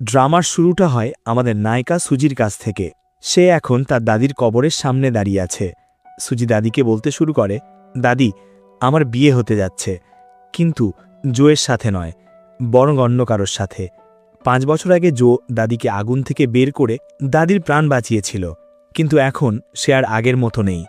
ড্রামার শুরুটা হয় আমাদের নায়িকা সুজির কাছ থেকে। সে এখন তার দাদির কবরের সামনে দাঁড়িয়ে আছে। সুজি দাদিকে বলতে শুরু করে, দাদি, আমার বিয়ে হতে যাচ্ছে, কিন্তু জোয়ের সাথে নয়, বরং অন্য কারোর সাথে। 5 বছর আগে জো দাদিকে আগুন থেকে বের করে দাদির প্রাণ বাঁচিয়েছিল, কিন্তু এখন সে আর আগের মতো নেই।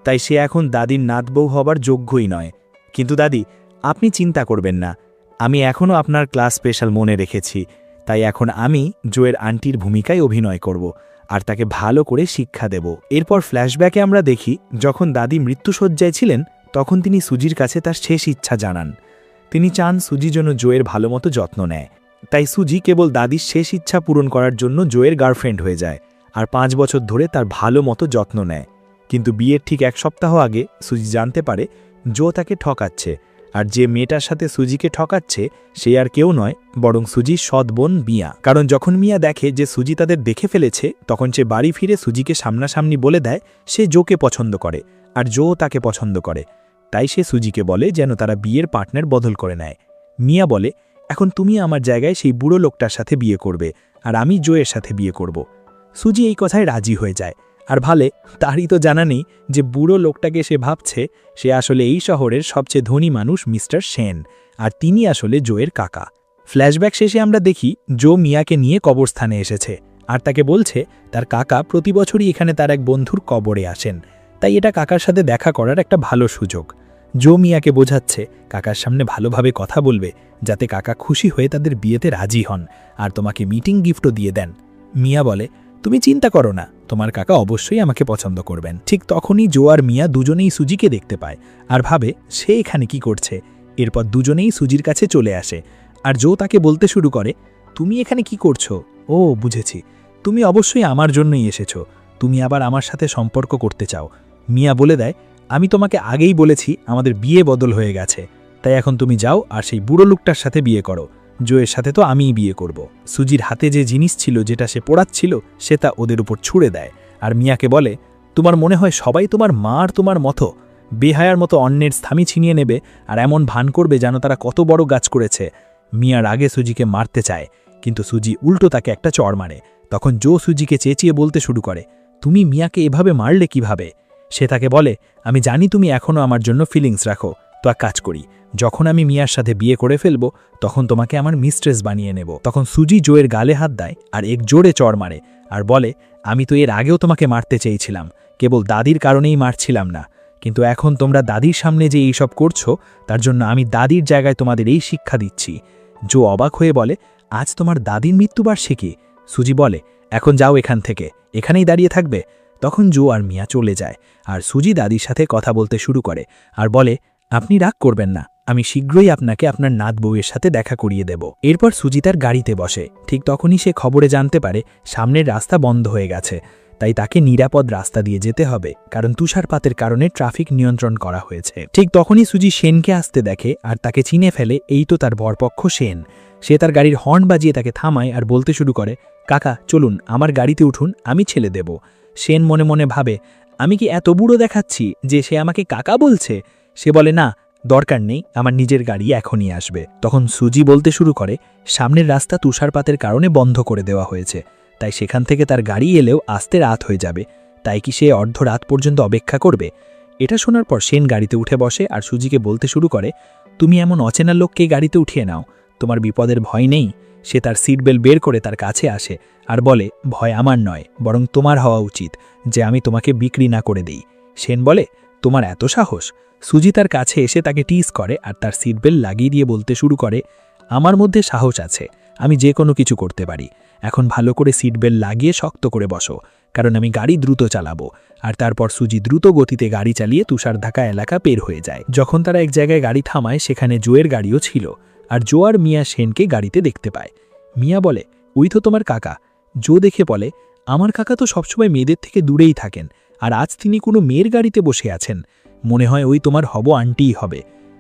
তাই সে এখন দাদির নাতবউ হবার যোগ্যই নয়। কিন্তু দাদি, আপনি চিন্তা করবেন না, আমি এখনও আপনার ক্লাস স্পেশাল মনে রেখেছি। তাই এখন আমি জোয়ের আন্টির ভূমিকায় অভিনয় করব আর তাকে ভালো করে শিক্ষা দেব। এরপর ফ্ল্যাশব্যাকে আমরা দেখি, যখন দাদি মৃত্যুশয্যায় ছিলেন তখন তিনি সুজির কাছে তার শেষ ইচ্ছা জানান। তিনি চান সুজি যেন জোয়ের ভালোমতো যত্ন নেয়। তাই সুজি কেবল দাদির শেষ ইচ্ছা পূরণ করার জন্য জোয়ের গার্লফ্রেন্ড হয়ে যায় আর 5 বছর ধরে তার ভালো মতো যত্ন নেয়। কিন্তু বিয়ের ঠিক 1 সপ্তাহ আগে সুজি জানতে পারে জো তাকে ঠকাচ্ছে, আর যে মেয়েটার সাথে সুজিকে ঠকাচ্ছে সে আর কেউ নয়, বরং সুজির সৎ বোন মিয়া। কারণ যখন মিয়া দেখে যে সুজি তাদের দেখে ফেলেছে, তখন সে বাড়ি ফিরে সুজিকে সামনাসামনি বলে দেয় সে জোকে পছন্দ করে আর জো তাকে পছন্দ করে। তাই সে সুজিকে বলে যেন তারা বিয়ের পার্টনার বদল করে নেয়। মিয়া বলে, এখন তুমি আমার জায়গায় সেই বুড়ো লোকটার সাথে বিয়ে করবে আর আমি জোয়ের সাথে বিয়ে করব। সুজি এই কথায় রাজি হয়ে যায়। আর ভালে তারই তো জানা নেই যে বুড়ো লোকটাকে সে ভাবছে সে আসলে এই শহরের সবচেয়ে ধনী মানুষ মিস্টার সেন, আর তিনি আসলে জোয়ের কাকা। ফ্ল্যাশব্যাক শেষে আমরা দেখি জো মিয়াকে নিয়ে কবরস্থানে এসেছে আর তাকে বলছে তার কাকা প্রতি বছরই এখানে তার এক বন্ধুর কবরে আসেন, তাই এটা কাকার সাথে দেখা করার একটা ভালো সুযোগ। জো মিয়াকে বোঝাচ্ছে কাকার সামনে ভালোভাবে কথা বলবে যাতে কাকা খুশি হয়ে তাদের বিয়েতে রাজি হন আর তোমাকে মিটিং গিফটও দিয়ে দেন। মিয়া বলে, তুমি চিন্তা করো না, তোমার কাকা অবশ্যই আমাকে পছন্দ করবেন। ঠিক তখনই জো আর মিয়া দুজনেই সুজিকে দেখতে পায় আর ভাবে সে এখানে কি করছে। এরপর দুজনেই সুজির কাছে চলে আসে আর জো তাকে বলতে শুরু করে, তুমি এখানে কি করছো? ও বুঝেছি, তুমি অবশ্যই আমার জন্যই এসেছো, তুমি আবার আমার সাথে সম্পর্ক করতে চাও। মিয়া বলে দেয়, আমি তোমাকে আগেই বলেছি আমাদের বিয়ে বদল হয়ে গেছে, তাই এখন তুমি যাও আর সেই বুড়ো লোকটার সাথে বিয়ে করো। জোয়ের সাথে তো আমিই বিয়ে করব। সুজির হাতে যে জিনিস ছিল যেটা সে পোড়াচ্ছিল সে তা ওদের উপর ছুঁড়ে দেয় আর মিয়াকে বলে, তোমার মনে হয় সবাই তোমার মা আর তোমার মতো বেহায়ার মতো অন্যের স্থামি ছিনিয়ে নেবে আর এমন ভান করবে যেন তারা কত বড় গাছ করেছে। মিয়ার আগে সুজিকে মারতে চায়, কিন্তু সুজি উল্টো তাকে একটা চড় মারে। তখন জো সুজিকে চেঁচিয়ে বলতে শুরু করে, তুমি মিয়াকে এভাবে মারলে কিভাবে? সে তাকে বলে, আমি জানি তুমি এখনও আমার জন্য ফিলিংস রাখো, তো এক কাজ করি, যখন আমি মিয়ার সাথে বিয়ে করে ফেলবো তখন তোমাকে আমার মিস্ট্রেস বানিয়ে নেব। তখন সুজি জোয়ের গালে হাত দেয় আর এক জোরে চড় মারে আর বলে, আমি তো এর আগেও তোমাকে মারতে চেয়েছিলাম, কেবল দাদির কারণেই মারছিলাম না, কিন্তু এখন তোমরা দাদির সামনে যে এইসব করছো তার জন্য আমি দাদির জায়গায় তোমাদের এই শিক্ষা দিচ্ছি। জো অবাক হয়ে বলে, আজ তোমার দাদির মৃত্যুবার্ষিকী? সুজি বলে, এখন যাও এখান থেকে, এখানেই দাঁড়িয়ে থাকবে? তখন জো আর মিয়া চলে যায় আর সুজি দাদির সাথে কথা বলতে শুরু করে আর বলে, আপনি রাগ করবেন না, আমি শীঘ্রই আপনাকে আপনার নাত বউয়ের সাথে দেখা করিয়ে দেব। এরপর সুজি তার গাড়িতে বসে। ঠিক তখনই সে খবরে জানতে পারে সামনের রাস্তা বন্ধ হয়ে গেছে, তাই তাকে নিরাপদ রাস্তা দিয়ে যেতে হবে, কারণ তুষারপাতের কারণে ট্রাফিক নিয়ন্ত্রণ করা হয়েছে। ঠিক তখনই সুজি সেনকে আসতে দেখে আর তাকে চিনে ফেলে এই তো তার বরপক্ষ সেন। সে তার গাড়ির হর্ন বাজিয়ে তাকে থামায় আর বলতে শুরু করে, কাকা চলুন, আমার গাড়িতে উঠুন, আমি ছেলে দেব। সেন মনে মনে ভাবে, আমি কি এত বুড়ো দেখাচ্ছি যে সে আমাকে কাকা বলছে? সে বলে, না, দরকার নেই, আমার নিজের গাড়ি এখনই আসবে। তখন সুজি বলতে শুরু করে, সামনের রাস্তা তুষারপাতের কারণে বন্ধ করে দেওয়া হয়েছে, তাই সেখান থেকে তার গাড়ি এলেও আসতে রাত হয়ে যাবে, তাই কি সে অর্ধরাত পর্যন্ত অপেক্ষা করবে? এটা শোনার পর সেন গাড়িতে উঠে বসে আর সুজিকে বলতে শুরু করে, তুমি এমন অচেনা লোককে গাড়িতে উঠিয়ে নাও, তোমার বিপদের ভয় নেই। সে তার সিট বেল্ট বের করে তার কাছে আসে আর বলে, ভয় আমার নয়, বরং তোমার হওয়া উচিত যে আমি তোমাকে বিক্রি না করে দেই। সেন বলে, তোমার এত সাহস? সুজি তার কাছে এসে তাকে টিজ করে আর তার সিট বেল্ট লাগিয়ে দিয়ে বলতে শুরু করে, আমার মধ্যে সাহস আছে, আমি যে কোনো কিছু করতে পারি, এখন ভালো করে সিট বেল্ট লাগিয়ে শক্ত করে বসো, কারণ আমি গাড়ি দ্রুত চালাবো। আর তারপর সুজি দ্রুত গতিতে গাড়ি চালিয়ে তুষারঢাকা এলাকা পের হয়ে যায়। যখন তারা এক জায়গায় গাড়ি থামায় সেখানে জোয়ের গাড়িও ছিল আর জো আর মিয়া সেনকে গাড়িতে দেখতে পায়। মিয়া বলে, ওই তো তোমার কাকা। জো দেখে বলে, আমার কাকা তো সবসময় মেয়েদের থেকে দূরেই থাকেন, আর আজ তিনি কোনো মেয়ের গাড়িতে বসে আছেন, মনে হয় ওই তোমার হব আন্টিই হবে।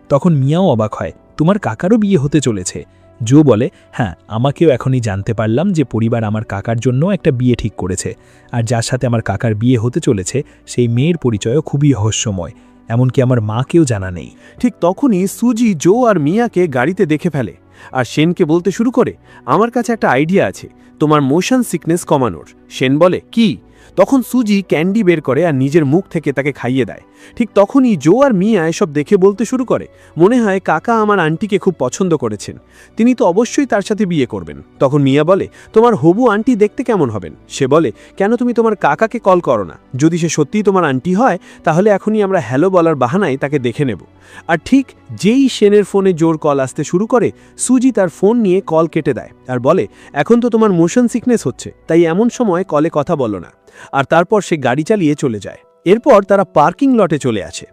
তখন মিয়াও অবাক হয়, তোমার কাকারও বিয়ে হতে চলেছে? জো বলে, হ্যাঁ, আমাকেও এখনই জানতে পারলাম যে পরিবার আমার কাকার জন্য একটা বিয়ে ঠিক করেছে, আর যার সাথে আমার কাকার বিয়ে হতে চলেছে সেই মেয়ের পরিচয়ও খুবই রহস্যময়, এমনকি আমার মাকেও জানা নেই। ঠিক তখনই সুজি জো আর মিয়াকে গাড়িতে দেখে ফেলে আর সেনকে বলতে শুরু করে, আমার কাছে একটা আইডিয়া আছে তোমার মোশন সিকনেস কমানোর। সেন বলে, কি? তখন সুজি ক্যান্ডি বের করে আর নিজের মুখ থেকে তাকে খাইয়ে দেয়। ঠিক তখনই জো আর মিয়া এসব দেখে বলতে শুরু করে, মনে হয় কাকা আমার আন্টিকে খুব পছন্দ করেছেন, তিনি তো অবশ্যই তার সাথে বিয়ে করবেন। তখন মিয়া বলে, তোমার হবু আন্টি দেখতে কেমন হবেন? সে বলে, কেন তুমি তোমার কাকাকে কল করো না? যদি সে সত্যিই তোমার আন্টি হয় তাহলে এখনই আমরা হ্যালো বলার বাহানায় তাকে দেখে নেব। আর ঠিক যেই সেনের ফোনে জোর কল আসতে শুরু করে, সুজি তার ফোন নিয়ে কল কেটে দেয় আর বলে, এখন তো তোমার মোশন সিকনেস হচ্ছে, তাই এমন সময় কলে কথা বলো না। আর তারপর সে গাড়ি চালিয়ে চলে যায়। এরপর তারা পার্কিং লটে চলে আসে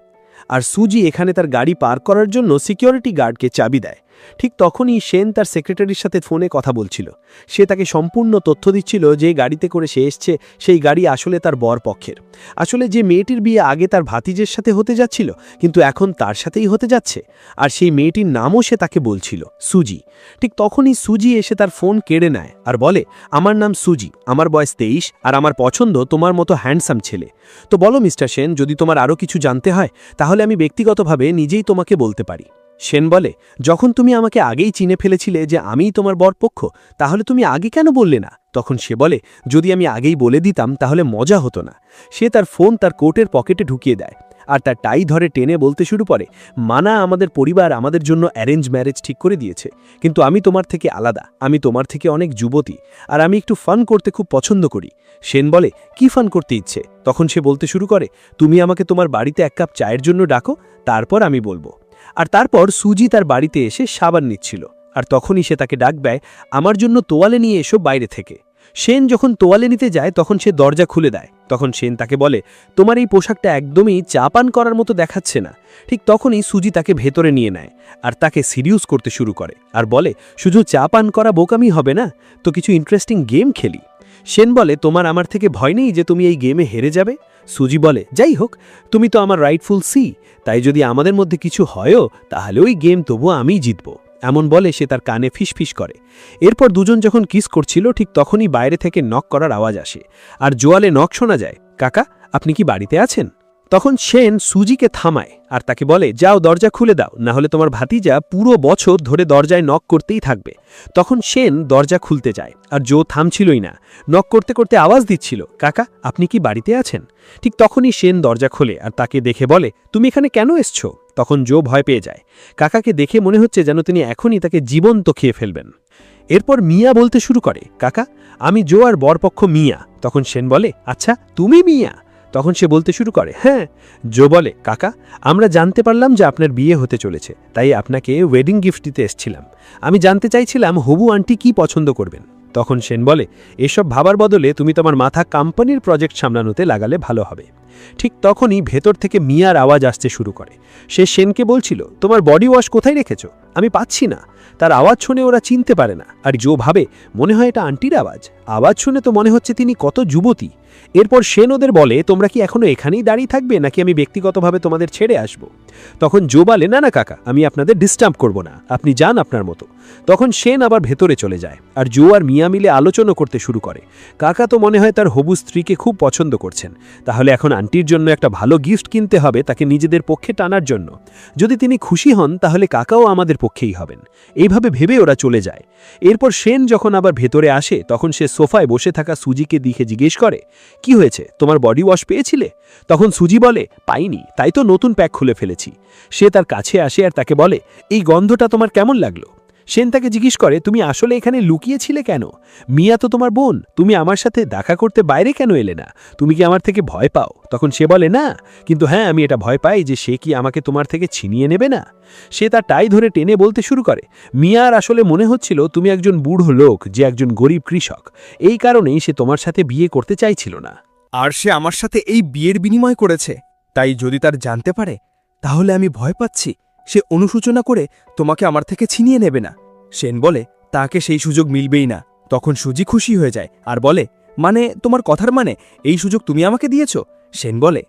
আর সুজি এখানে তার গাড়ি পার্ক করার জন্য সিকিউরিটি গার্ডকে চাবি দেয়। ঠিক তখনই সেন তার সেক্রেটারির সাথে ফোনে কথা বলছিল। সে তাকে সম্পূর্ণ তথ্য দিচ্ছিল যে গাড়িতে করে সে এসছে সেই গাড়ি আসলে তার বর পক্ষের। আসলে যে মেয়েটির বিয়ে আগে তার ভাতিজের সাথে হতে যাচ্ছিল কিন্তু এখন তার সাথেই হতে যাচ্ছে, আর সেই মেয়েটির নামও সে তাকে বলছিল, সুজি। ঠিক তখনই সুজি এসে তার ফোন কেড়ে নেয় আর বলে, আমার নাম সুজি, আমার বয়স 23 আর আমার পছন্দ তোমার মতো হ্যান্ডসাম ছেলে। তো বলো মিস্টার সেন, যদি তোমার আরও কিছু জানতে হয় তাহলে আমি ব্যক্তিগতভাবে নিজেই তোমাকে বলতে পারি। সেন বলে, যখন তুমি আমাকে আগেই চিনে ফেলেছিলে যে আমিই তোমার বরপক্ষ, তাহলে তুমি আগে কেন বললে না? তখন সে বলে, যদি আমি আগেই বলে দিতাম তাহলে মজা হতো না। সে তার ফোন তার কোটের পকেটে ঢুকিয়ে দেয় আর তার টাই ধরে টেনে বলতে শুরু করে, মানা আমাদের পরিবার আমাদের জন্য অ্যারেঞ্জ ম্যারেজ ঠিক করে দিয়েছে, কিন্তু আমি তোমার থেকে আলাদা, আমি তোমার থেকে অনেক যুবতী আর আমি একটু ফান করতে খুব পছন্দ করি। সেন বলে, কি ফান করতে ইচ্ছে? তখন সে বলতে শুরু করে, তুমি আমাকে তোমার বাড়িতে এক কাপ চায়ের জন্য ডাকো, তারপর আমি বলবো। আর তারপর সুজি তার বাড়িতে এসে সাবান নিচ্ছিল আর তখনই সে তাকে ডাক দেয়, আমার জন্য তোয়ালে নিয়ে এসো বাইরে থেকে। সেন যখন তোয়ালে নিতে যায় তখন সে দরজা খুলে দেয়। তখন সেন তাকে বলে, তোমার এই পোশাকটা একদমই চা পান করার মতো দেখাচ্ছে না। ঠিক তখনই সুজি তাকে ভেতরে নিয়ে নেয় আর তাকে সিরিয়াস করতে শুরু করে আর বলে, শুধু চা পান করা বোকামি হবে না, তো কিছু ইন্টারেস্টিং গেম খেলি। সেন বলে, তোমার আমার থেকে ভয় নেই যে তুমি এই গেমে হেরে যাবে? সুজি বলে, যাই হোক, তুমি তো আমার রাইটফুল সি, তাই যদি আমাদের মধ্যে কিছু হয়ও তাহলে ওই গেম তবুও আমিই জিতব। এমন বলে সে তার কানে ফিসফিস করে। এরপর দুজন যখন কিস করছিল ঠিক তখনই বাইরে থেকে নক করার আওয়াজ আসে আর জোয়ালে নক শোনা যায়, কাকা আপনি কি বাড়িতে আছেন? তখন সেন সুজিকে থামায় আর তাকে বলে, যাও দরজা খুলে দাও, না হলে তোমার ভাতিজা পুরো বছর ধরে দরজায় নক করতেই থাকবে। তখন সেন দরজা খুলতে যায় আর জো থামছিলই না, নক করতে করতে আওয়াজ দিচ্ছিল, কাকা আপনি কি বাড়িতে আছেন? ঠিক তখনই সেন দরজা খোলে আর তাকে দেখে বলে, তুমি এখানে কেন এসছো? তখন জো ভয় পেয়ে যায়। কাকাকে দেখে মনে হচ্ছে যেন তিনি এখনই তাকে জীবন্ত খেয়ে ফেলবেন। এরপর মিয়া বলতে শুরু করে, কাকা আমি জো আর বরপক্ষ মিয়া। তখন সেন বলে, আচ্ছা তুমি মিয়া? তখন সে বলতে শুরু করে, হ্যাঁ। জো বলে, কাকা আমরা জানতে পারলাম যে আপনার বিয়ে হতে চলেছে, তাই আপনাকে ওয়েডিং গিফট দিতে এসেছিলাম। আমি জানতে চাইছিলাম হবু আন্টি কি পছন্দ করবেন। তখন সেন বলে, এসব ভাবার বদলে তুমি তোমার মাথা কোম্পানির প্রজেক্ট সামলানোতে লাগালে ভালো হবে। ঠিক তখনই ভেতর থেকে মিয়ার আওয়াজ আসতে শুরু করে। সে সেনকে বলছিল, তোমার বডি ওয়াশ কোথায় রেখেছ? আমি পাচ্ছি না। তার আওয়াজ শুনে ওরা চিনতে পারে না আর জো ভাবে মনে হয় এটা আন্টির আওয়াজ। আওয়াজ শুনে তো মনে হচ্ছে তিনি কত যুবতী। এরপর সেন ওদের বলে, তোমরা কি এখনো এখানেই দাঁড়িয়ে থাকবে নাকি আমি ব্যক্তিগতভাবে তোমাদের ছেড়ে আসব? তখন জো বলে, না না কাকা, আমি আপনাদের ডিস্টার্ব করব না, আপনি যান আপনার মতো। তখন সেন আবার ভেতরে চলে যায় আর জো আর মিয়া মিলে আলোচনা করতে শুরু করে। কাকা তো মনে হয় তার হবু স্ত্রীকে খুব পছন্দ করছেন, তাহলে এখন আন্টির জন্য একটা ভালো গিফট কিনতে হবে তাকে নিজেদের পক্ষে টানার জন্য। যদি তিনি খুশি হন তাহলে কাকাও আমাদের পক্ষেই হবেন। এইভাবে ভেবে ওরা চলে যায়। এরপর সেন যখন আবার ভেতরে আসে তখন সে সোফায় বসে থাকা সুজিকে দেখে জিজ্ঞেস করে, কি হয়েছে, তোমার বডি ওয়াশ পেয়েছিলে? তখন সুজি বলে, পাইনি, তাই তো নতুন প্যাক খুলে ফেলেছি। সে তার কাছে আসে আর তাকে বলে, এই গন্ধটা তোমার কেমন লাগলো? সেন তাকে জিজ্ঞেস করে, তুমি আসলে এখানে লুকিয়েছিলে কেন? মিয়া তো তোমার বোন, তুমি আমার সাথে দেখা করতে বাইরে কেন এলে না? তুমি কি আমার থেকে ভয় পাও? তখন সে বলে, না, কিন্তু হ্যাঁ আমি এটা ভয় পাই যে সে কি আমাকে তোমার থেকে ছিনিয়ে নেবে না। সে তার টাই ধরে টেনে বলতে শুরু করে, মিয়ার আসলে মনে হচ্ছিল তুমি একজন বুড়ো লোক যে একজন গরিব কৃষক, এই কারণেই সে তোমার সাথে বিয়ে করতে চাইছিল না। আর সে আমার সাথে এই বিয়ের বিনিময় করেছে, তাই যদি তার জানতে পারে তাহলে আমি ভয় পাচ্ছি সে অনুশোচনা করে তোমাকে আমার থেকে ছিনিয়ে নেবে না। সেন বলে, তাকে সেই সুযোগ মিলবেই না। তখন সুজি খুশি হয়ে যায় আর বলে, মানে তোমার কথার মানে এই সুযোগ তুমি আমাকে দিয়েছ? সেন বলে,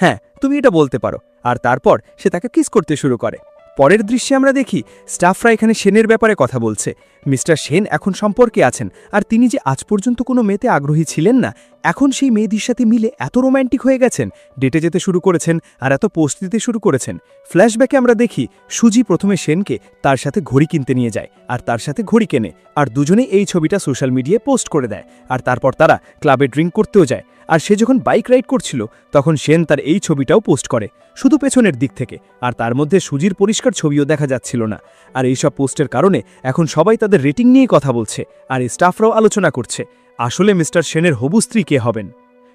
হ্যাঁ তুমি এটা বলতে পারো। আর তারপর সে তাকে কিস করতে শুরু করে। পরের দৃশ্যে আমরা দেখি স্টাফরা এখানে সেনের ব্যাপারে কথা বলছে। মিস্টার সেন এখন সম্পর্কে আছেন আর তিনি যে আজ পর্যন্ত কোনো মেয়েতে আগ্রহী ছিলেন না, এখন সেই মেয়েদের সাথে মিলে এত রোম্যান্টিক হয়ে গেছেন, ডেটে যেতে শুরু করেছেন আর এত পোস্ট দিতে শুরু করেছেন। ফ্ল্যাশব্যাকে আমরা দেখি সুজি প্রথমে সেনকে তার সাথে ঘড়ি কিনতে নিয়ে যায় আর তার সাথে ঘড়ি কেনে, আর দুজনেই এই ছবিটা সোশ্যাল মিডিয়ায় পোস্ট করে দেয়। আর তারপর তারা ক্লাবে ড্রিঙ্ক করতেও যায়। আর সে যখন বাইক রাইড করছিল তখন সেন তার এই ছবিটাও পোস্ট করে, শুধু পেছনের দিক থেকে, আর তার মধ্যে সুজির পরিষ্কার ছবিও দেখা যাচ্ছিল না। আর এইসব পোস্টের কারণে এখন সবাই তাদের রেটিং নিয়ে কথা বলছে, আর এই স্টাফরাও আলোচনা করছে আসলে মিস্টার সেনের হবু স্ত্রী কে হবেন।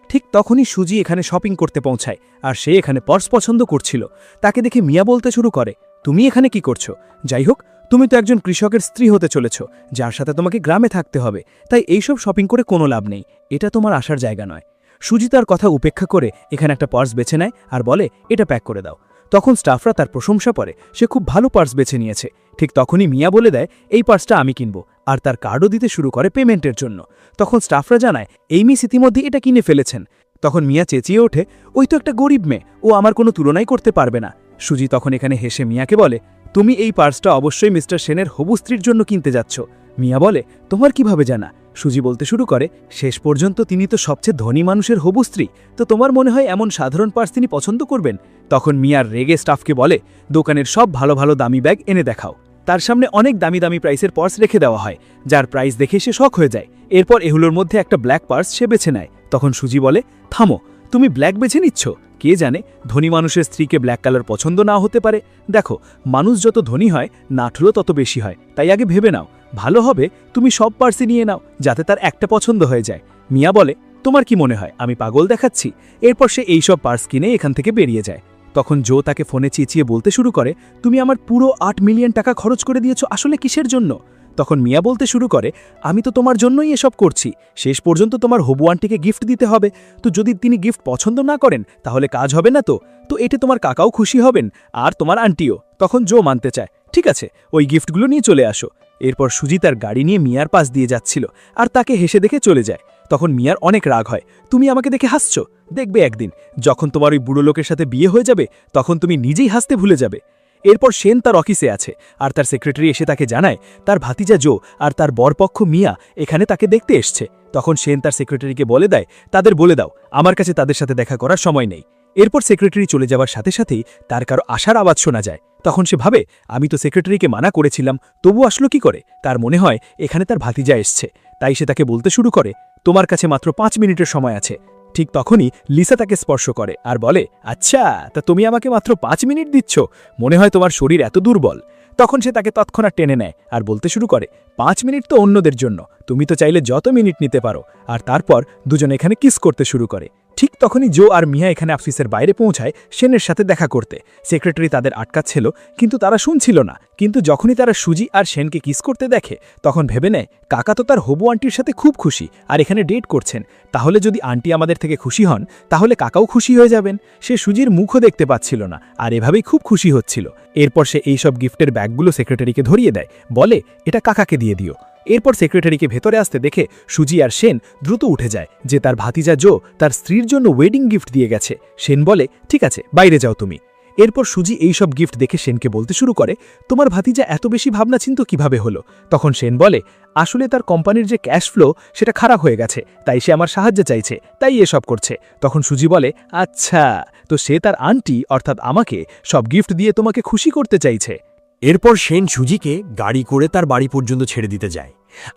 ঠিক তখনই সুজি এখানে শপিং করতে পৌঁছায়, আর সে এখানে পার্স পছন্দ করছিল। তাকে দেখে মিয়া বলতে শুরু করে, তুমি এখানে কি করছো? যাই হোক, তুমি তো একজন কৃষকের স্ত্রী হতে চলেছ, যার সাথে তোমাকে গ্রামে থাকতে হবে, তাই এইসব শপিং করে কোনো লাভ নেই, এটা তোমার আসার জায়গা নয়। সুজি তার কথা উপেক্ষা করে এখানে একটা পার্স বেছে নেয় আর বলে, এটা প্যাক করে দাও। তখন স্টাফরা তার প্রশংসা করে সে খুব ভালো পার্স বেছে নিয়েছে। ঠিক তখনই মিয়া বলে দেয়, এই পার্সটা আমি কিনব, আর তার কার্ডও দিতে শুরু করে পেমেন্টের জন্য। তখন স্টাফরা জানায় এই মিস ইতিমধ্যে এটা কিনে ফেলেছেন। তখন মিয়া চেঁচিয়ে ওঠে, ওই তো একটা গরিব মেয়ে, ও আমার কোনো তুলনাই করতে পারবে না। সুজি তখন এখানে হেসে মিয়াকে বলে, তুমি এই পার্সটা অবশ্যই মিস্টার সেনের হবু স্ত্রীর জন্য কিনতে যাচ্ছ। মিয়া বলে, তোমার কিভাবে জানা? সুজি বলতে শুরু করে, শেষ পর্যন্ত তিনি তো সবচেয়ে ধনী মানুষের হবু স্ত্রী, তো তোমার মনে হয় এমন সাধারণ পার্স তিনি পছন্দ করবেন? তখন মিয়ার রেগে স্টাফকে বলে, দোকানের সব ভালো ভালো দামি ব্যাগ এনে দেখাও। তার সামনে অনেক দামি দামি প্রাইসের পার্স রেখে দেওয়া হয়, যার প্রাইস দেখে সে শক হয়ে যায়। এরপর এগুলোর মধ্যে একটা ব্ল্যাক পার্স সে বেছে নেয়। তখন সুজি বলে, থামো, তুমি ব্ল্যাক বেছে নিচ্ছ? কে জানে, ধনী মানুষের স্ত্রীকে ব্ল্যাক কালার পছন্দ না হতে পারে। দেখো, মানুষ যত ধনী হয় নাঠুরও তত বেশি হয়, তাই আগে ভেবে নাও, ভালো হবে তুমি সব পার্সই নিয়ে নাও, যাতে তার একটা পছন্দ হয়ে যায়। মিয়া বলে, তোমার কি মনে হয় আমি পাগল দেখাচ্ছি? এরপর সে এইসব পার্স কিনে এখান থেকে বেরিয়ে যায়। তখন জো তাকে ফোনে চেঁচিয়ে বলতে শুরু করে, তুমি আমার পুরো 8 মিলিয়ন টাকা খরচ করে দিয়েছ আসলে কিসের জন্য? তখন মিয়া বলতে শুরু করে, আমি তো তোমার জন্যই এসব করছি, শেষ পর্যন্ত তোমার হবু আন্টিকে গিফট দিতে হবে, তো যদি তিনি গিফট পছন্দ না করেন তাহলে কাজ হবে না। তো এতে তোমার কাকাও খুশি হবেন আর তোমার আন্টিও। তখন জো মানতে চায়, ঠিক আছে, ওই গিফটগুলো নিয়ে চলে আসো। এরপর সুজি তার গাড়ি নিয়ে মিয়ার পাশ দিয়ে যাচ্ছিল আর তাকে হেসে দেখে চলে যায়। তখন মিয়ার অনেক রাগ হয়, তুমি আমাকে দেখে হাসছো, দেখবে একদিন যখন তোমার ওই বুড়ো লোকের সাথে বিয়ে হয়ে যাবে তখন তুমি নিজেই হাসতে ভুলে যাবে। এরপর সেন তার অফিসে আছে আর তার সেক্রেটারি এসে তাকে জানায় তার ভাতিজা জো আর তার বরপক্ষ মিয়া এখানে তাকে দেখতে এসছে। তখন সেন তার সেক্রেটারিকে বলে দেয়, তাদের বলে দাও আমার কাছে তাদের সাথে দেখা করার সময় নেই। এরপর সেক্রেটারি চলে যাওয়ার সাথে সাথেই তার কারো আশার আওয়াজ শোনা যায়। তখন সে ভাবে, আমি তো সেক্রেটারিকে মানা করেছিলাম, তবু আসলো কি করে? তার মনে হয় এখানে তার ভাতিজা এসছে, তাই সে তাকে বলতে শুরু করে, তোমার কাছে মাত্র 5 মিনিটের সময় আছে। ঠিক তখনই লিসা তাকে স্পর্শ করে আর বলে, আচ্ছা, তা তুমি আমাকে মাত্র 5 মিনিট দিচ্ছ? মনে হয় তোমার শরীর এত দুর্বল। তখন সে তাকে তৎক্ষণাৎ টেনে নেয় আর বলতে শুরু করে, 5 মিনিট তো অন্যদের জন্য, তুমি তো চাইলে যত মিনিট নিতে পারো। আর তারপর দুজন এখানে কিস করতে শুরু করে। ঠিক তখনই জো আর মিয়া এখানে অফিসের বাইরে পৌঁছায় সেনের সাথে দেখা করতে। সেক্রেটারি তাদের আটকাচ্ছিল, কিন্তু তারা শুনছিল না। কিন্তু যখনই তারা সুজি আর সেনকে কিস করতে দেখে তখন ভেবে নেয়, কাকা তো তার হবু আন্টির সাথে খুব খুশি আর এখানে ডেট করছেন, তাহলে যদি আন্টি আমাদের থেকে খুশি হন তাহলে কাকাও খুশি হয়ে যাবেন। সে সুজির মুখও দেখতে পাচ্ছিল না আর এভাবেই খুব খুশি হচ্ছিল। এরপর সে এইসব গিফটের ব্যাগগুলো সেক্রেটারিকে ধরিয়ে দেয়, বলে, এটা কাকাকে দিয়ে দিও। এরপর সেক্রেটারিকে ভেতরে আসতে দেখে সুজি আর সেন দ্রুত উঠে যায় যে তার ভাতিজা জো তার স্ত্রীর জন্য ওয়েডিং গিফট দিয়ে গেছে। সেন বলে, ঠিক আছে, বাইরে যাও তুমি। এরপর সুজি এইসব গিফট দেখে সেনকে বলতে শুরু করে, তোমার ভাতিজা এত বেশি ভাবনা চিন্তা কিভাবে হলো? তখন সেন বলে, আসলে তার কোম্পানির যে ক্যাশ ফ্লো সেটা খারাপ হয়ে গেছে, তাই সে আমার সাহায্য চাইছে, তাই এসব করছে। তখন সুজি বলে, আচ্ছা, তো সে তার আন্টি অর্থাৎ আমাকে সব গিফট দিয়ে তোমাকে খুশি করতে চাইছে। এরপর সেন সুজিকে গাড়ি করে তার বাড়ি পর্যন্ত ছেড়ে দিতে যায়